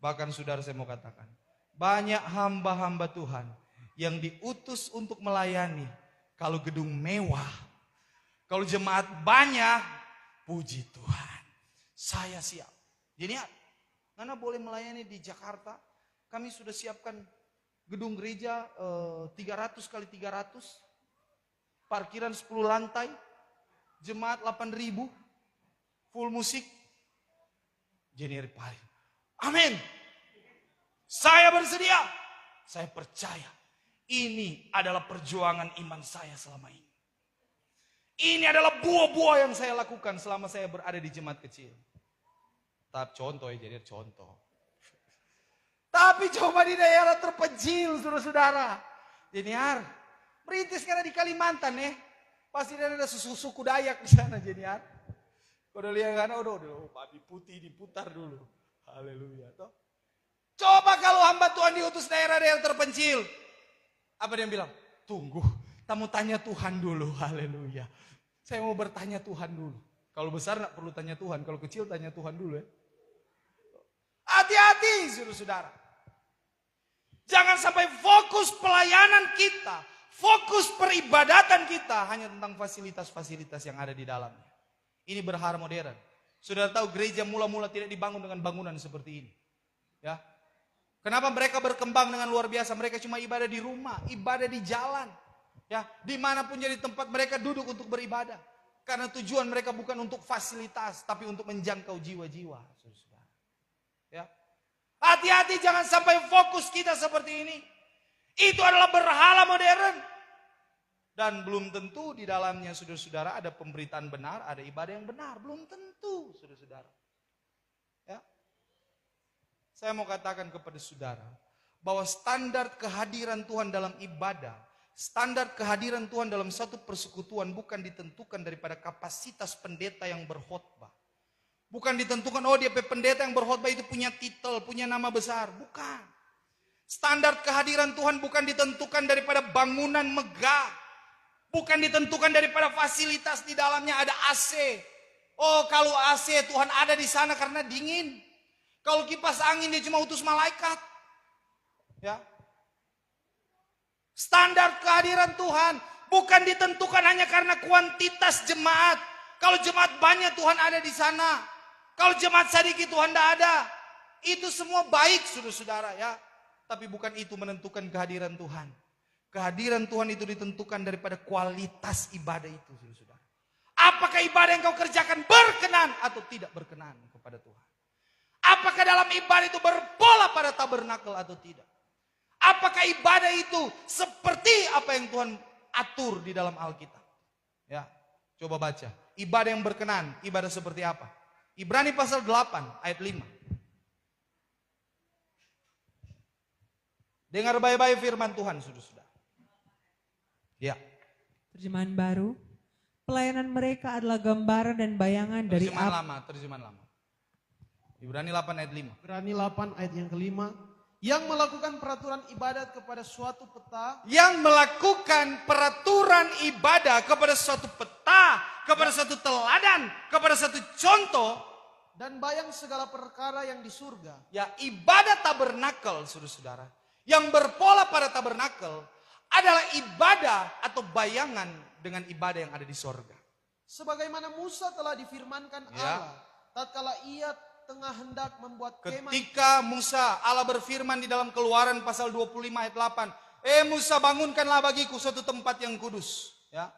Speaker 1: Bahkan saudara saya mau katakan. Banyak hamba-hamba Tuhan yang diutus untuk melayani. Kalau gedung mewah. Kalau jemaat banyak. Puji Tuhan. Saya siap. Jadi Nana boleh melayani di Jakarta. Kami sudah siapkan gedung gereja 300 kali 300. Parkiran 10 lantai. Jemaat 8.000. Full musik. Januari paling. Amin. Saya bersedia. Saya percaya. Ini adalah perjuangan iman saya selama ini. Ini adalah buah-buah yang saya lakukan selama saya berada di jemaat kecil. Tapi contoh ya, jadi contoh. Tapi coba di daerah terpencil, saudara-saudara. Jeniar, merintis karena di Kalimantan ya. Pasti ada suku Dayak di sana, Jeniar. Udah lihat kan, udah, babi putih diputar dulu. Haleluya. Toh. Coba kalau hamba Tuhan diutus daerah-daerah terpencil. Apa dia bilang? Tunggu, tamu tanya Tuhan dulu. Haleluya. Saya mau bertanya Tuhan dulu. Kalau besar gak perlu tanya Tuhan, kalau kecil tanya Tuhan dulu ya. Hati-hati saudara-saudara. Jangan sampai fokus pelayanan kita, fokus peribadatan kita hanya tentang fasilitas-fasilitas yang ada di dalamnya. Ini berhala modern. Sudah tahu gereja mula-mula tidak dibangun dengan bangunan seperti ini. Ya. Kenapa mereka berkembang dengan luar biasa? Mereka cuma ibadah di rumah, ibadah di jalan. Ya, dimanapun jadi tempat mereka duduk untuk beribadah. Karena tujuan mereka bukan untuk fasilitas, tapi untuk menjangkau jiwa-jiwa. Ya. Hati-hati jangan sampai fokus kita seperti ini. Itu adalah berhala modern. Dan belum tentu di dalamnya saudara-saudara ada pemberitaan benar, ada ibadah yang benar. Belum tentu saudara-saudara. Ya. Saya mau katakan kepada saudara, bahwa standar kehadiran Tuhan dalam ibadah, standar kehadiran Tuhan dalam satu persekutuan bukan ditentukan daripada kapasitas pendeta yang berkhotbah. Bukan ditentukan, oh dia pendeta yang berkhotbah itu punya titel, punya nama besar. Bukan. Standar kehadiran Tuhan bukan ditentukan daripada bangunan megah. Bukan ditentukan daripada fasilitas di dalamnya ada AC. Oh kalau AC Tuhan ada di sana karena dingin. Kalau kipas angin dia cuma utus malaikat. Ya. Standar kehadiran Tuhan bukan ditentukan hanya karena kuantitas jemaat. Kalau jemaat banyak Tuhan ada di sana. Kalau jemaat sedikit Tuhan tidak ada. Itu semua baik saudara-saudara ya. Tapi bukan itu menentukan kehadiran Tuhan. Kehadiran Tuhan itu ditentukan daripada kualitas ibadah itu saudara-saudara. Apakah ibadah yang kau kerjakan berkenan atau tidak berkenan kepada Tuhan? Apakah dalam ibadah itu berpola pada tabernakel atau tidak? Apakah ibadah itu seperti apa yang Tuhan atur di dalam Alkitab? Ya, coba baca. Ibadah yang berkenan, ibadah seperti apa? Ibrani pasal 8 ayat 5. Dengar baik-baik firman Tuhan, saudara-saudara. Ya.
Speaker 4: Terjemahan baru. Pelayanan mereka adalah gambaran dan bayangan dari
Speaker 1: Terjemahan lama. Ibrani 8 ayat 5.
Speaker 3: Ibrani 8 ayat yang kelima. Yang melakukan peraturan ibadat kepada suatu peta.
Speaker 1: Yang melakukan peraturan ibadah kepada suatu peta, kepada suatu teladan, kepada suatu contoh.
Speaker 3: Dan bayang segala perkara yang di surga.
Speaker 1: Ya, ibadah tabernakel, saudara-saudara. Yang berpola pada tabernakel adalah ibadah atau bayangan dengan ibadah yang ada di sorga.
Speaker 3: Sebagaimana Musa telah difirmankan Allah. Tatkala ia tengah hendak membuat kemah.
Speaker 1: Ketika Musa, Allah berfirman di dalam Keluaran pasal 25 ayat 8. Musa, bangunkanlah bagiku suatu tempat yang kudus. Ya.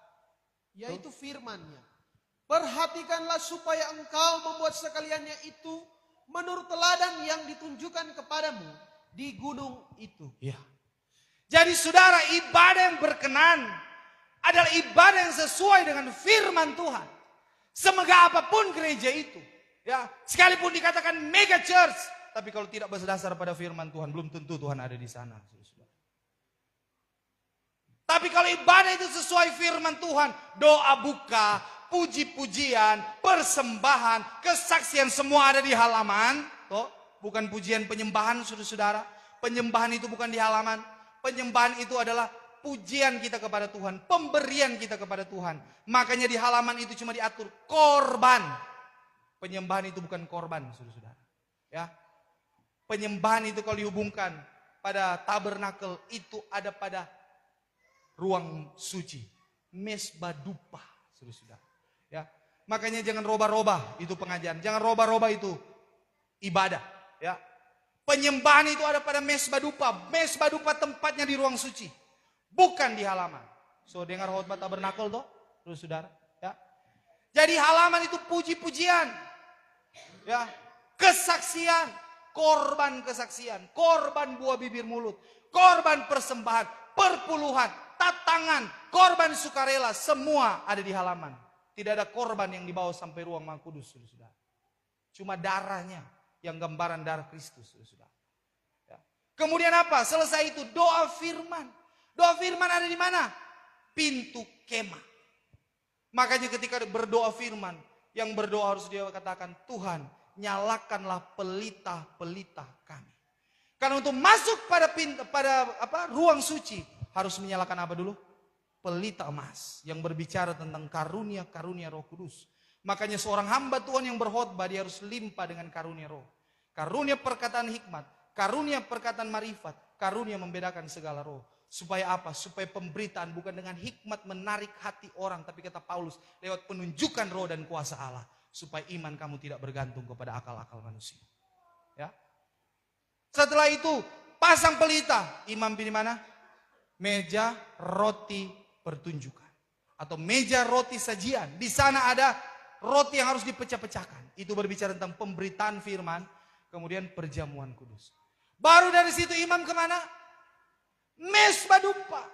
Speaker 3: Yaitu firman-Nya. Perhatikanlah supaya engkau membuat sekaliannya itu menurut teladan yang ditunjukkan kepadamu di gunung itu.
Speaker 1: Ya. Jadi saudara, ibadah yang berkenan adalah ibadah yang sesuai dengan firman Tuhan. Semegah apapun gereja itu. Ya, sekalipun dikatakan mega church, tapi kalau tidak berdasar pada firman Tuhan, belum tentu Tuhan ada di sana. Tapi kalau ibadah itu sesuai firman Tuhan, doa buka, puji-pujian, persembahan, kesaksian semua ada di halaman. Toh, bukan pujian penyembahan, saudara-saudara. Penyembahan itu bukan di halaman. Penyembahan itu adalah pujian kita kepada Tuhan, pemberian kita kepada Tuhan. Makanya di halaman itu cuma diatur korban. Penyembahan itu bukan korban, saudara-saudara. Ya, penyembahan itu kalau dihubungkan pada tabernakel itu ada pada ruang suci, mesbah dupa, saudara-saudara. Ya, makanya jangan robah-robah itu pengajian, jangan robah-robah itu ibadah. Ya, penyembahan itu ada pada mesbah dupa. Mesbah dupa tempatnya di ruang suci, bukan di halaman. So dengar khotbah tabernakel toh, saudara. Ya, jadi halaman itu puji-pujian. Ya, kesaksian, korban kesaksian, korban buah bibir mulut, korban persembahan, perpuluhan, tatangan, korban sukarela, semua ada di halaman. Tidak ada korban yang dibawa sampai ruang Maha Kudus, saudara. Cuma darahnya yang gambaran darah Kristus, saudara. Ya. Kemudian apa? Selesai itu doa firman. Doa firman ada di mana? Pintu kemah. Makanya ketika berdoa firman, yang berdoa harus dia katakan, Tuhan nyalakanlah pelita-pelita kami. Karena untuk masuk pada ruang suci harus menyalakan apa dulu? Pelita emas yang berbicara tentang karunia-karunia Roh Kudus. Makanya seorang hamba Tuhan yang berkhotbah dia harus limpah dengan karunia Roh. Karunia perkataan hikmat, karunia perkataan marifat, karunia membedakan segala roh. Supaya apa? Supaya pemberitaan bukan dengan hikmat menarik hati orang. Tapi kata Paulus, lewat penunjukan roh dan kuasa Allah. Supaya iman kamu tidak bergantung kepada akal-akal manusia. Ya. Setelah itu, pasang pelita. Imam di mana? Meja roti pertunjukan. Atau meja roti sajian. Di sana ada roti yang harus dipecah-pecahkan. Itu berbicara tentang pemberitaan firman. Kemudian perjamuan kudus. Baru dari situ imam kemana? Mesbah dupa,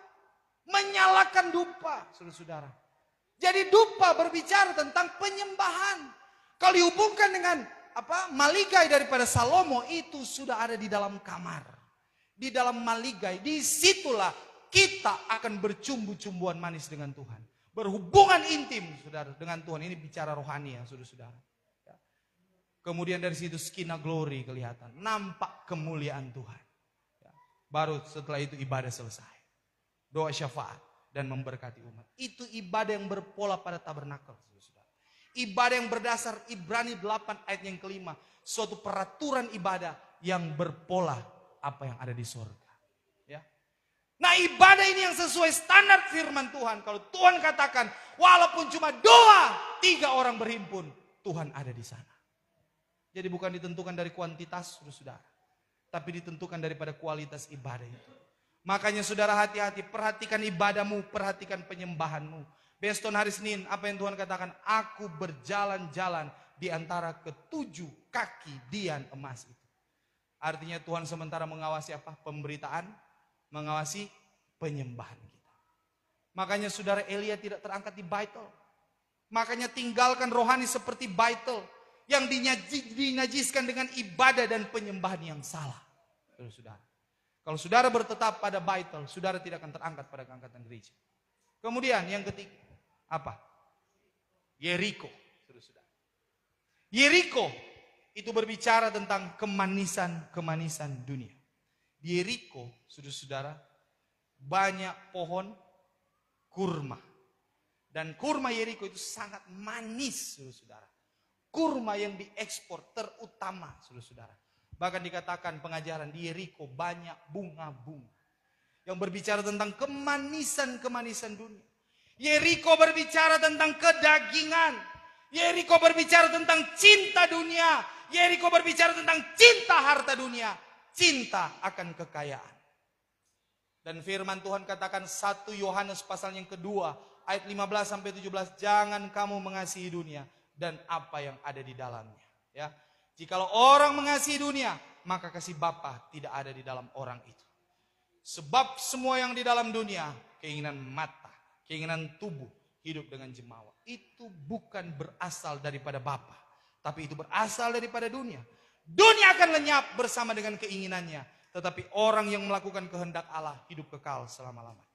Speaker 1: menyalakan dupa, saudara-saudara. Jadi dupa berbicara tentang penyembahan. Kalau dihubungkan dengan maligai daripada Salomo itu sudah ada di dalam kamar, di dalam maligai. Disitulah kita akan bercumbu-cumbuan manis dengan Tuhan, berhubungan intim, saudara, dengan Tuhan. Ini bicara rohani ya, saudara-saudara. Kemudian dari situ skina glory kelihatan, nampak kemuliaan Tuhan. Baru setelah itu ibadah selesai. Doa syafaat dan memberkati umat. Itu ibadah yang berpola pada tabernakel. Ibadah yang berdasar Ibrani 8 ayat yang kelima. Suatu peraturan ibadah yang berpola apa yang ada di surga. Ya. Nah ibadah ini yang sesuai standar firman Tuhan. Kalau Tuhan katakan walaupun cuma doa 3 orang berhimpun, Tuhan ada di sana. Jadi bukan ditentukan dari kuantitas, saudara, tapi ditentukan daripada kualitas ibadah itu. Makanya saudara hati-hati, perhatikan ibadahmu, perhatikan penyembahanmu. Besok hari Senin, apa yang Tuhan katakan? Aku berjalan-jalan di antara ke-7 kaki dian emas itu. Artinya Tuhan sementara mengawasi apa? Pemberitaan, mengawasi penyembahan kita. Makanya saudara Elia tidak terangkat di Baitel. Makanya tinggalkan rohani seperti Baitel yang dinajiskan dengan ibadah dan penyembahan yang salah. Saudara. Kalau saudara bertetap pada Baitel, saudara tidak akan terangkat pada keangkatan gereja. Kemudian yang ketiga, apa? Yeriko. Saudara. Yeriko itu berbicara tentang kemanisan-kemanisan dunia. Di Yeriko, saudara-saudara, banyak pohon kurma. Dan kurma Yeriko itu sangat manis, saudara-saudara. Kurma yang diekspor terutama, saudara-saudara. Bahkan dikatakan pengajaran di Yeriko banyak bunga-bunga. Yang berbicara tentang kemanisan-kemanisan dunia. Yeriko berbicara tentang kedagingan. Yeriko berbicara tentang cinta dunia. Yeriko berbicara tentang cinta harta dunia. Cinta akan kekayaan. Dan firman Tuhan katakan 1 Yohanes pasal yang kedua ayat 15-17. Jangan kamu mengasihi dunia dan apa yang ada di dalamnya. Ya, jikalau orang mengasihi dunia, maka kasih Bapa tidak ada di dalam orang itu. Sebab semua yang di dalam dunia, keinginan mata, keinginan tubuh, hidup dengan jemawa, itu bukan berasal daripada Bapa, tapi itu berasal daripada dunia. Dunia akan lenyap bersama dengan keinginannya, tetapi orang yang melakukan kehendak Allah hidup kekal selama-lamanya.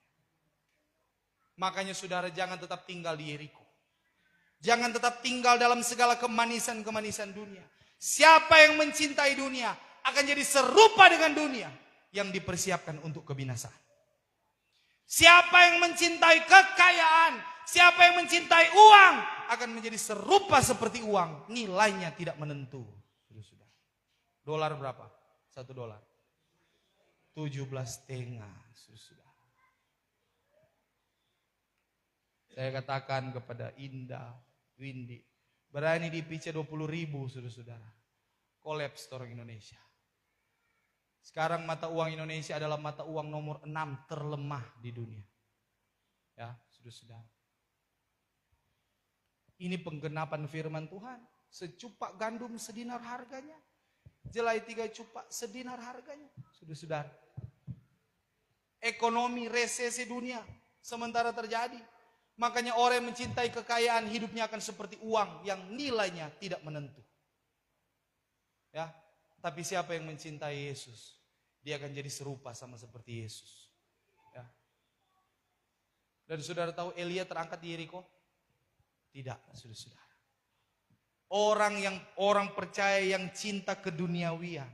Speaker 1: Makanya saudara jangan tetap tinggal di Yeriko. Jangan tetap tinggal dalam segala kemanisan-kemanisan dunia. Siapa yang mencintai dunia akan jadi serupa dengan dunia yang dipersiapkan untuk kebinasaan. Siapa yang mencintai kekayaan, siapa yang mencintai uang akan menjadi serupa seperti uang. Nilainya tidak menentu. Sudah. Dolar berapa? $1. 17,5. Sudah. Saya katakan kepada Indah, Windy, berani dipicah 20.000, saudara-saudara. Kolaps orang Indonesia. Sekarang mata uang Indonesia adalah mata uang nomor 6 terlemah di dunia. Ya, saudara-saudara. Ini penggenapan firman Tuhan. Secupak gandum sedinar harganya. Jelai 3 cupak sedinar harganya. Saudara-saudara. Ekonomi resesi dunia sementara terjadi. Makanya orang yang mencintai kekayaan hidupnya akan seperti uang yang nilainya tidak menentu. Ya, tapi siapa yang mencintai Yesus, dia akan jadi serupa sama seperti Yesus. Ya. Dan saudara tahu Elia terangkat di Yeriko? Tidak, saudara-saudara. Orang percaya yang cinta keduniawian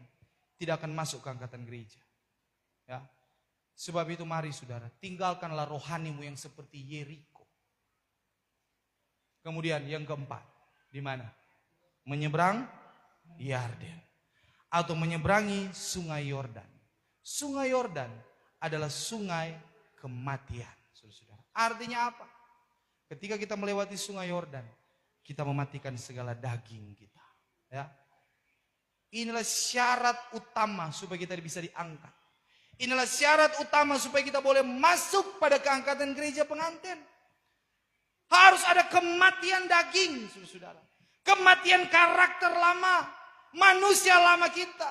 Speaker 1: tidak akan masuk ke angkatan gereja. Ya. Sebab itu mari saudara, tinggalkanlah rohanimu yang seperti Yeriko. Kemudian yang keempat, di mana? Menyeberang Yarden atau menyeberangi Sungai Yordan. Sungai Yordan adalah sungai kematian, saudara-saudara. Artinya apa? Ketika kita melewati Sungai Yordan, kita mematikan segala daging kita. Ya, inilah syarat utama supaya kita bisa diangkat. Inilah syarat utama supaya kita boleh masuk pada keangkatan gereja pengantin. Harus ada kematian daging, saudara. Kematian karakter lama, manusia lama kita.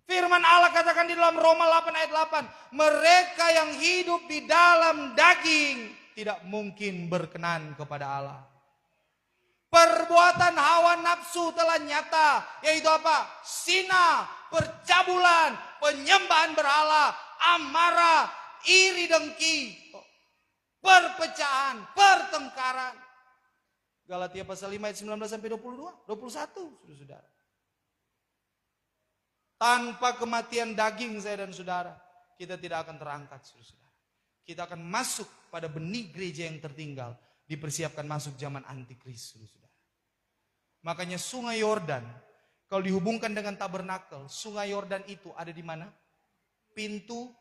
Speaker 1: Firman Allah katakan di dalam Roma 8 ayat 8. Mereka yang hidup di dalam daging tidak mungkin berkenan kepada Allah. Perbuatan hawa nafsu telah nyata. Yaitu apa? Zina, percabulan, penyembahan berhala, amarah, iri dengki, perpecahan, pertengkaran. Galatia pasal 5 ayat 19 sampai 21, saudara. Tanpa kematian daging saya dan saudara, kita tidak akan terangkat, saudara. Kita akan masuk pada benih gereja yang tertinggal, dipersiapkan masuk zaman antikris, saudara. Makanya Sungai Yordan, kalau dihubungkan dengan tabernakel, Sungai Yordan itu ada di mana? Pintu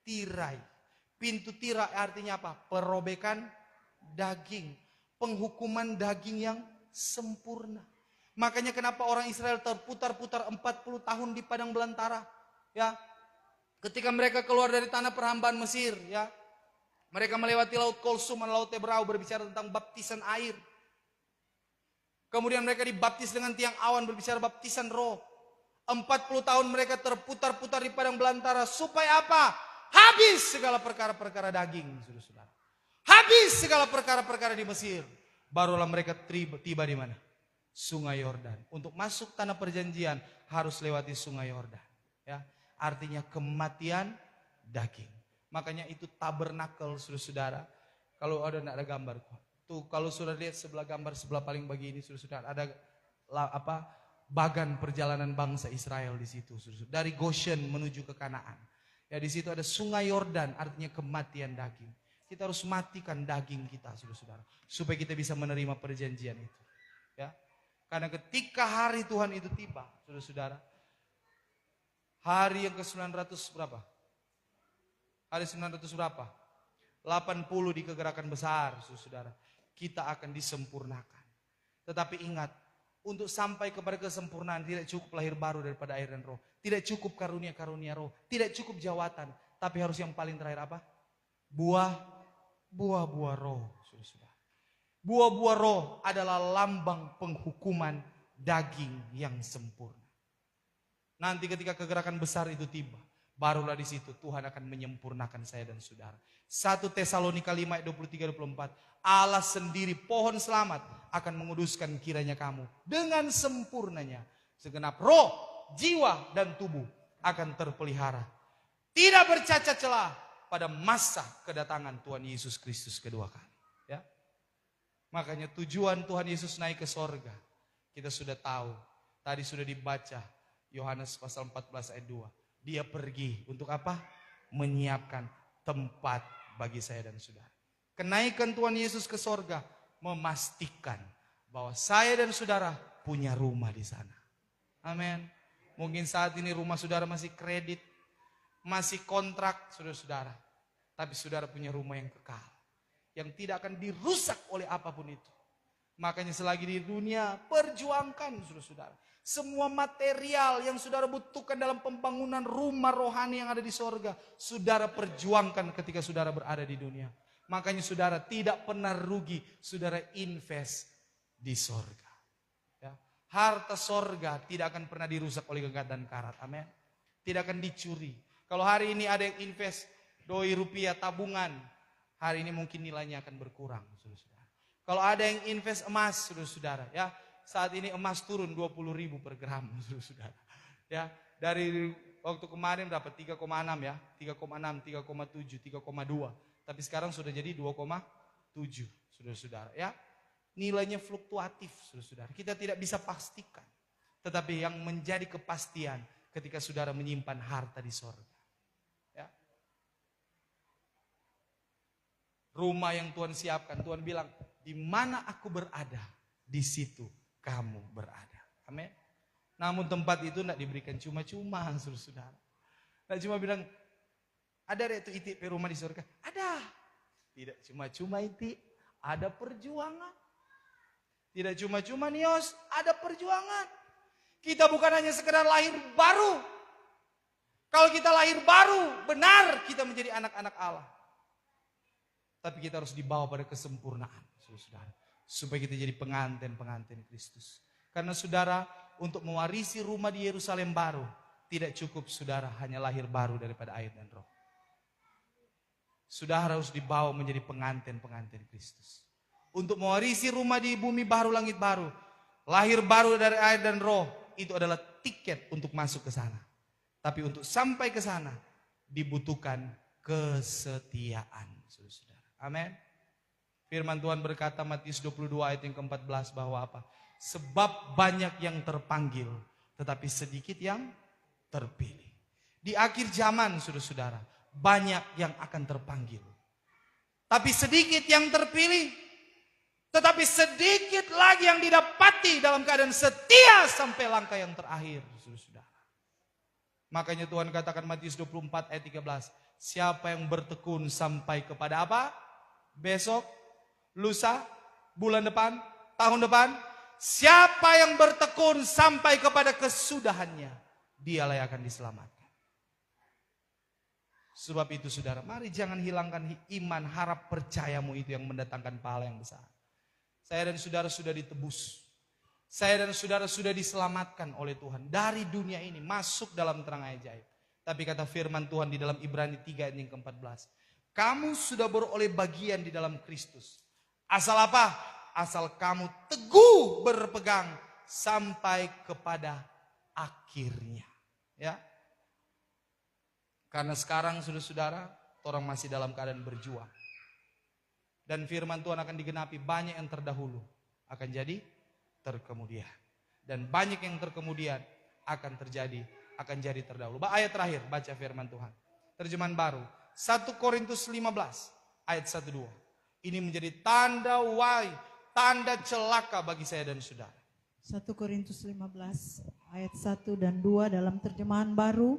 Speaker 1: tirai. Pintu tirai artinya apa? Perobekan daging. penghukuman daging yang sempurna. Makanya kenapa orang Israel terputar-putar 40 tahun di padang belantara, ya. Ketika mereka keluar dari tanah perhambaan Mesir, ya. Mereka melewati Laut Kulsum dan Laut Tebrau, berbicara tentang baptisan air. Kemudian mereka dibaptis dengan tiang awan, berbicara baptisan roh. 40 tahun mereka terputar-putar di padang belantara. Supaya apa? Habis segala perkara-perkara daging, saudara-saudara. Habis segala perkara-perkara di Mesir. Barulah mereka tiba di mana? Sungai Yordan. Untuk masuk tanah perjanjian harus lewati Sungai Yordan. Ya, artinya kematian daging. Makanya itu tabernakel, saudara-saudara. Kalau ada gambar, tuh kalau sudah lihat sebelah gambar sebelah paling bagi ini, saudara-saudara, ada bagan perjalanan bangsa Israel di situ, saudara-saudara. Dari Goshen menuju ke Kanaan. Ya, di situ ada Sungai Yordan, artinya kematian daging. Kita harus matikan daging kita, saudara-saudara, supaya kita bisa menerima perjanjian itu. Ya, karena ketika hari Tuhan itu tiba, saudara-saudara, hari yang ke-900 berapa? Hari 900 berapa? 80 di kegerakan besar, saudara. Kita akan disempurnakan. Tetapi ingat, untuk sampai kepada kesempurnaan tidak cukup lahir baru daripada air dan roh. Tidak cukup karunia-karunia roh. Tidak cukup jawatan. Tapi harus yang paling terakhir apa? Buah-buah roh, saudara. Buah-buah roh adalah lambang penghukuman daging yang sempurna. Nanti ketika kegerakan besar itu tiba, barulah di situ Tuhan akan menyempurnakan saya dan saudara. 1 Tesalonika 5 ayat 23-24. Allah sendiri pohon selamat akan menguduskan kiranya kamu dengan sempurnanya. Segenap roh, jiwa dan tubuh akan terpelihara. Tidak bercacat celah pada masa kedatangan Tuhan Yesus Kristus kedua kali. Ya. Makanya tujuan Tuhan Yesus naik ke sorga. Kita sudah tahu. Tadi sudah dibaca Yohanes pasal 14 ayat 2. Dia pergi untuk apa? Menyiapkan tempat bagi saya dan saudara. Kenaikan Tuhan Yesus ke sorga memastikan bahwa saya dan saudara punya rumah di sana. Amin. Mungkin saat ini rumah saudara masih kredit, masih kontrak, saudara-saudara. Tapi saudara punya rumah yang kekal, yang tidak akan dirusak oleh apapun itu. Makanya selagi di dunia, perjuangkan, saudara-saudara. Semua material yang saudara butuhkan dalam pembangunan rumah rohani yang ada di sorga, saudara perjuangkan ketika saudara berada di dunia. Makanya saudara tidak pernah rugi, saudara invest di sorga. Ya. Harta sorga tidak akan pernah dirusak oleh genggat dan karat. Amin. Tidak akan dicuri. Kalau hari ini ada yang invest doi rupiah tabungan, hari ini mungkin nilainya akan berkurang, saudara-saudara. Kalau ada yang invest emas, saudara-saudara, ya. Saat ini emas turun 20.000 per gram, saudara. Ya, dari waktu kemarin berapa? 3,6 ya, 3,6, 3,7, 3,2. Tapi sekarang sudah jadi 2,7, saudara-saudara. Ya, nilainya fluktuatif, saudara-saudara. Kita tidak bisa pastikan. Tetapi yang menjadi kepastian ketika saudara menyimpan harta di sorga. Ya. Rumah yang Tuhan siapkan, Tuhan bilang, di mana aku berada, di situ kamu berada. Amin. Namun tempat itu tidak diberikan cuma-cuma, saudara-saudara. Tidak cuma bilang, ada itu itik rumah di surga. Ada. Tidak cuma-cuma itik, ada perjuangan. Tidak cuma-cuma nios, ada perjuangan. Kita bukan hanya sekedar lahir baru. Kalau kita lahir baru, benar kita menjadi anak-anak Allah. Tapi kita harus dibawa pada kesempurnaan, saudara-saudara. Supaya kita jadi pengantin-pengantin Kristus. Karena saudara, untuk mewarisi rumah di Yerusalem baru, tidak cukup saudara hanya lahir baru daripada air dan roh. Saudara harus dibawa menjadi pengantin-pengantin Kristus. Untuk mewarisi rumah di bumi baru, langit baru, lahir baru dari air dan roh, itu adalah tiket untuk masuk ke sana. Tapi untuk sampai ke sana, dibutuhkan kesetiaan, saudara-saudara. Amin. Firman Tuhan berkata Matius 22 ayat yang ke-14 bahwa apa? Sebab banyak yang terpanggil, tetapi sedikit yang terpilih. Di akhir zaman, saudara-saudara, banyak yang akan terpanggil. Tapi sedikit yang terpilih, tetapi sedikit lagi yang didapati dalam keadaan setia sampai langkah yang terakhir, saudara-saudara. Makanya Tuhan katakan Matius 24 ayat 13, siapa yang bertekun sampai kepada apa? Besok, lusa, bulan depan, tahun depan. Siapa yang bertekun sampai kepada kesudahannya, dialah yang akan diselamatkan. Sebab itu saudara, mari jangan hilangkan iman, harap, percayamu itu yang mendatangkan pahala yang besar. Saya dan saudara sudah ditebus. Saya dan saudara sudah diselamatkan oleh Tuhan dari dunia ini, masuk dalam terang ajaib. Tapi kata firman Tuhan di dalam Ibrani 3 ayat yang ke-14. Kamu sudah beroleh bagian di dalam Kristus. Asal apa? Asal kamu teguh berpegang sampai kepada akhirnya. Ya. Karena sekarang saudara-saudara, orang masih dalam keadaan berjuang. Dan firman Tuhan akan digenapi, banyak yang terdahulu akan jadi terkemudian. Dan banyak yang terkemudian akan jadi terdahulu. Ayat terakhir, baca firman Tuhan. Terjemahan baru, 1 Korintus 15 ayat 1-2. Ini menjadi tanda tanda celaka bagi saya dan saudara.
Speaker 2: 1 Korintus 15 ayat 1 dan 2 dalam terjemahan baru.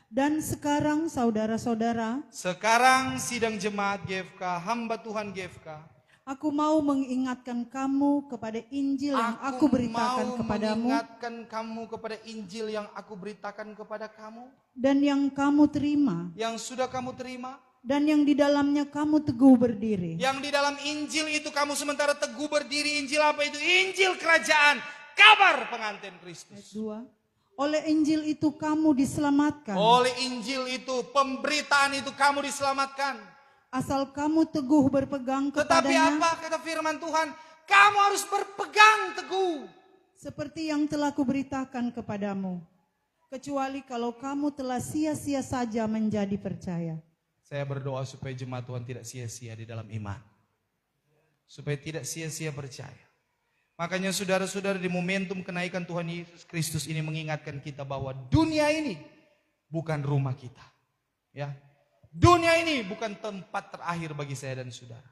Speaker 2: Dan sekarang saudara-saudara,
Speaker 1: sekarang sidang jemaat GFK, hamba Tuhan GFK,
Speaker 2: aku mau mengingatkan kamu kepada Injil yang aku beritakan kepadamu.
Speaker 1: Mengingatkan kamu kepada Injil yang aku beritakan kepada kamu.
Speaker 2: Dan yang kamu terima.
Speaker 1: Yang sudah kamu terima.
Speaker 2: Dan yang di dalamnya kamu teguh berdiri.
Speaker 1: Yang di dalam Injil itu kamu sementara teguh berdiri. Injil apa itu? Injil kerajaan, kabar pengantin Kristus.
Speaker 2: Ayat 2. Oleh Injil itu kamu diselamatkan.
Speaker 1: Oleh Injil itu, pemberitaan itu kamu diselamatkan.
Speaker 2: Asal kamu teguh berpegang kepadanya.
Speaker 1: Tetapi apa kata firman Tuhan? Kamu harus berpegang teguh.
Speaker 2: Seperti yang telah kuberitakan kepadamu. Kecuali kalau kamu telah sia-sia saja menjadi percaya.
Speaker 1: Saya berdoa supaya jemaat Tuhan tidak sia-sia di dalam iman. Supaya tidak sia-sia percaya. Makanya saudara-saudara, di momentum kenaikan Tuhan Yesus Kristus ini mengingatkan kita bahwa dunia ini bukan rumah kita. Ya. Dunia ini bukan tempat terakhir bagi saya dan saudara.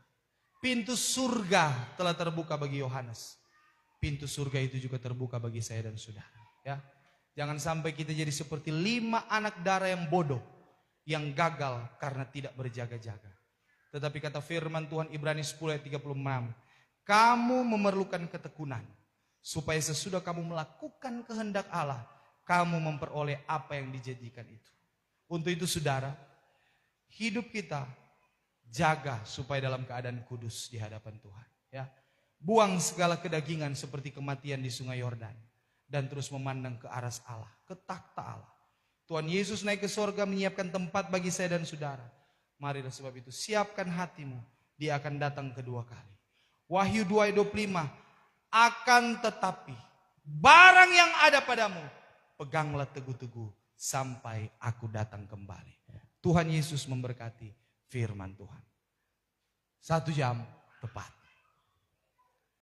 Speaker 1: Pintu surga telah terbuka bagi Yohanes. Pintu surga itu juga terbuka bagi saya dan saudara. Ya. Jangan sampai kita jadi seperti 5 anak darah yang bodoh. Yang gagal karena tidak berjaga-jaga. Tetapi kata firman Tuhan Ibrani 10 ayat 36. Kamu memerlukan ketekunan. Supaya sesudah kamu melakukan kehendak Allah. Kamu memperoleh apa yang dijadikan itu. Untuk itu saudara, hidup kita jaga supaya dalam keadaan kudus di hadapan Tuhan. Ya. Buang segala kedagingan seperti kematian di sungai Yordan. Dan terus memandang ke aras Allah, ke takhta Allah. Tuhan Yesus naik ke sorga menyiapkan tempat bagi saya dan saudara. Marilah sebab itu siapkan hatimu. Dia akan datang kedua kali. Wahyu 2 ayat 25. Akan tetapi barang yang ada padamu, peganglah teguh-teguh sampai aku datang kembali. Tuhan Yesus memberkati firman Tuhan. 1 jam tepat.